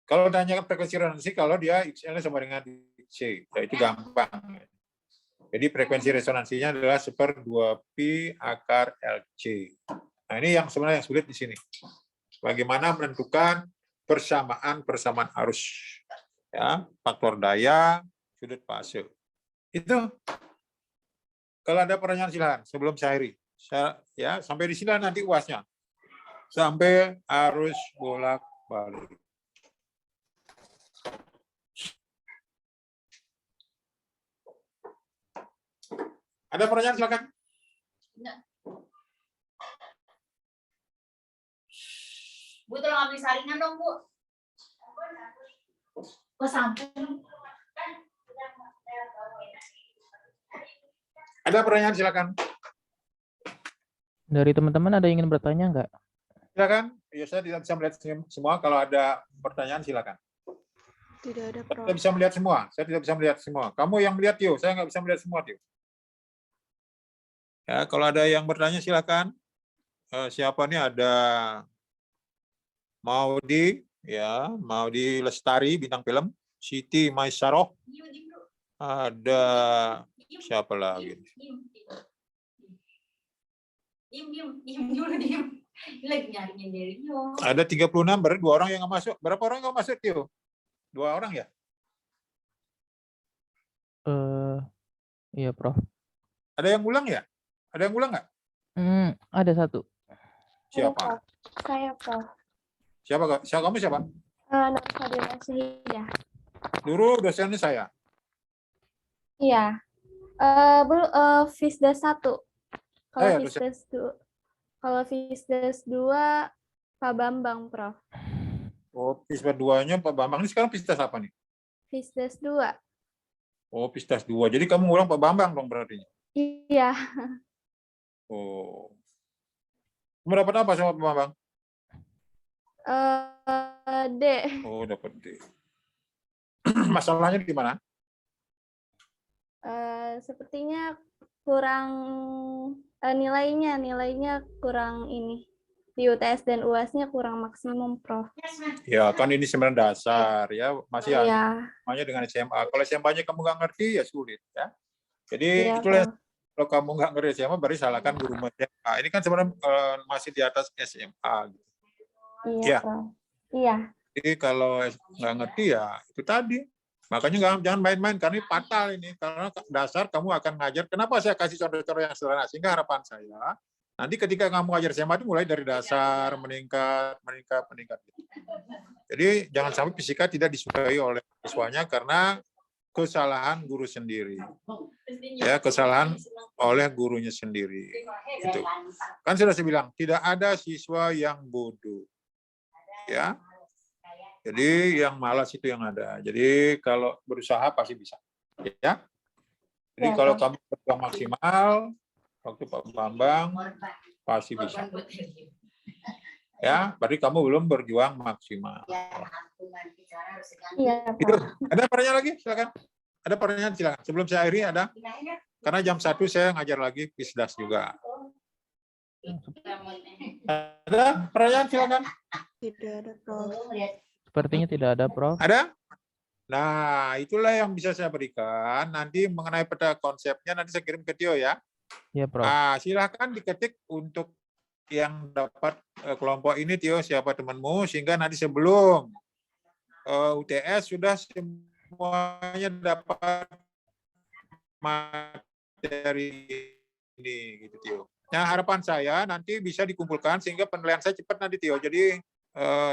kalau tanya frekuensi resonansi, kalau dia XL sama dengan C, ya itu gampang. Jadi frekuensi resonansinya adalah 1/2pi akar LC. Nah, ini yang sebenarnya yang sulit di sini. Bagaimana menentukan persamaan arus, ya, faktor daya, sudut fase. Itu. Kalau ada pertanyaan silakan sebelum saya akhiri. Ya, sampai di sini nanti UASnya. Sampai arus bolak-balik. Ada pertanyaan silakan. Enggak. Bu, tolong ambil saringan dong, Bu. Oh, sampai. Ada pertanyaan silakan. Dari teman-teman ada yang ingin bertanya nggak? Silakan. Ya, saya tidak bisa melihat semua. Kalau ada pertanyaan silakan. Tidak ada, Saya Prof. tidak bisa melihat semua. Saya tidak bisa melihat semua. Kamu yang melihat, Tio. Saya nggak bisa melihat semua, Tio. Ya, kalau ada yang bertanya silakan. Siapa nih? Ada Maudi, ya, Maudi Lestari, bintang film. Siti Maisaroh. Ada siapa lagi? Diem dulu. Ini lagi nyariin dari Rio. Ada 36, berarti 2 orang yang nggak masuk. Berapa orang yang nggak masuk, Tio? 2 orang ya? Iya, Prof. Ada yang ulang ya? Ada yang ulang nggak? Ada satu. Siapa? Saya, Prof. Siapa? Kamu siapa? Nama Fadila Syahida. Dulu dosennya saya. Iya. Fisdes 1. Kalau ya, Fisdes 2. Kalau Fisdes 2 Pak Bambang, Prof. Oh, Fisdes 2-nya Pak Bambang. Ini sekarang Fisdes apa nih? Fisdes 2. Oh, Fisdes 2. Jadi kamu ngulang Pak Bambang dong berarti. Iya. Oh. Kamu dapat apa sama Pak Bambang? D. Oh, dapat D. Masalahnya di mana? Sepertinya kurang nilainya kurang ini. Di UTS dan UAS-nya kurang maksimum, Prof. Ya, kan ini sebenarnya dasar ya, masih Iya. namanya dengan SMA. Kalau SMA-nya kamu nggak ngerti ya sulit ya. Jadi Iya, itulah Prof. kalau kamu nggak ngerti SMA, berarti salahkan guru SMA. Ini kan sebenarnya masih di atas SMA. Gitu. Iya, Ya. Prof. Iya. Jadi kalau nggak ngerti ya itu tadi. Makanya jangan main-main karena ini fatal ini. Karena dasar kamu akan ngajar. Kenapa saya kasih contoh-contoh yang sederhana? Sehingga harapan saya nanti ketika kamu ngajar SMA itu mulai dari dasar meningkat. Jadi jangan sampai fisika tidak disukai oleh siswanya karena kesalahan guru sendiri. Ya, kesalahan oleh gurunya sendiri. Itu. Kan sudah saya bilang, tidak ada siswa yang bodoh. Ya. Jadi yang malas itu yang ada. Jadi kalau berusaha pasti bisa. Ya. Jadi kalau kamu berjuang maksimal, waktu Pak Bambang pasti bisa. Ya, berarti kamu belum berjuang maksimal. Iya, Itu. Pak. Ada pertanyaan lagi? Silakan. Ada pertanyaan silakan. Sebelum saya akhiri ada. Karena jam 1 saya ngajar lagi Fisdas juga. Ada pertanyaan silakan. Tidak ada, Prof. Sepertinya tidak ada, Prof. Ada? Nah, itulah yang bisa saya berikan. Nanti mengenai peta konsepnya nanti saya kirim ke Tio ya. Iya, Prof. Silakan diketik untuk yang dapat kelompok ini, Tio, siapa temanmu, sehingga nanti sebelum UTS sudah semuanya dapat materi ini, gitu, Tio. Nah, harapan saya nanti bisa dikumpulkan sehingga penilaian saya cepat nanti, Tio. Jadi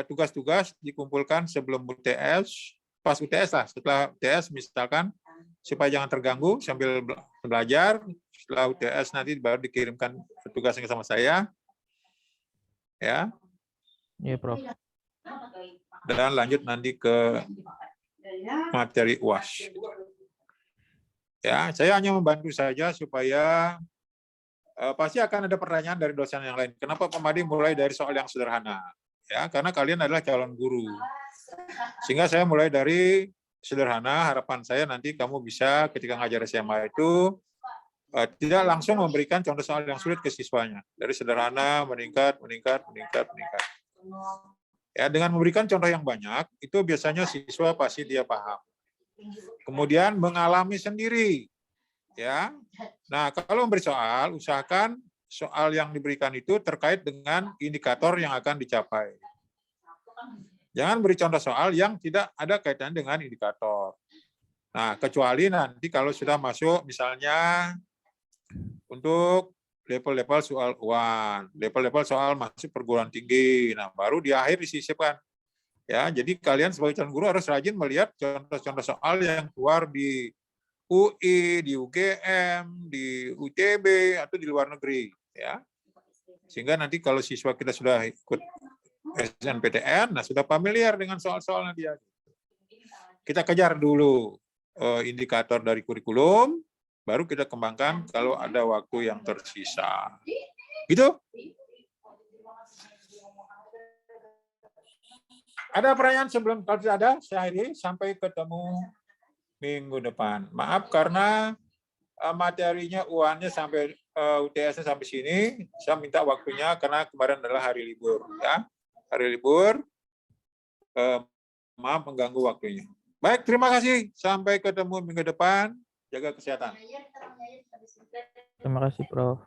tugas-tugas dikumpulkan sebelum UTS, pas UTS lah, setelah UTS misalkan, supaya jangan terganggu sambil belajar. Setelah UTS nanti baru dikirimkan tugasnya sama saya, ya. Iya, Prof. Dan lanjut nanti ke materi UAS. Ya, saya hanya membantu saja supaya pasti akan ada pertanyaan dari dosen yang lain. Kenapa Pak Madi mulai dari soal yang sederhana? ya, karena kalian adalah calon guru. Sehingga saya mulai dari sederhana, harapan saya nanti kamu bisa ketika ngajar SMA itu tidak langsung memberikan contoh soal yang sulit ke siswanya. Dari sederhana meningkat. Ya, dengan memberikan contoh yang banyak, itu biasanya siswa pasti dia paham. Kemudian mengalami sendiri. Ya. Nah, kalau memberi soal, usahakan soal yang diberikan itu terkait dengan indikator yang akan dicapai. Jangan beri contoh soal yang tidak ada kaitannya dengan indikator. Nah, kecuali nanti kalau sudah masuk misalnya untuk level-level soal UAN, level-level soal masuk perguruan tinggi. Nah, baru di akhir disisipkan. Ya, jadi kalian sebagai calon guru harus rajin melihat contoh-contoh soal yang keluar di UI, di UGM, di UTB atau di luar negeri, ya. Sehingga nanti kalau siswa kita sudah ikut SNPTN, nah sudah familiar dengan soal-soalnya dia. Kita kejar dulu indikator dari kurikulum, baru kita kembangkan kalau ada waktu yang tersisa. Gitu? Ada pertanyaan sebelum, kalau tidak ada, saya akhiri, sampai ketemu minggu depan. Maaf karena materinya UAN-nya sampai UTS-nya sampai sini, saya minta waktunya karena kemarin adalah hari libur, ya. Hari libur, maaf mengganggu waktunya. Baik, terima kasih. Sampai ketemu minggu depan. Jaga kesehatan. Terima kasih, Prof.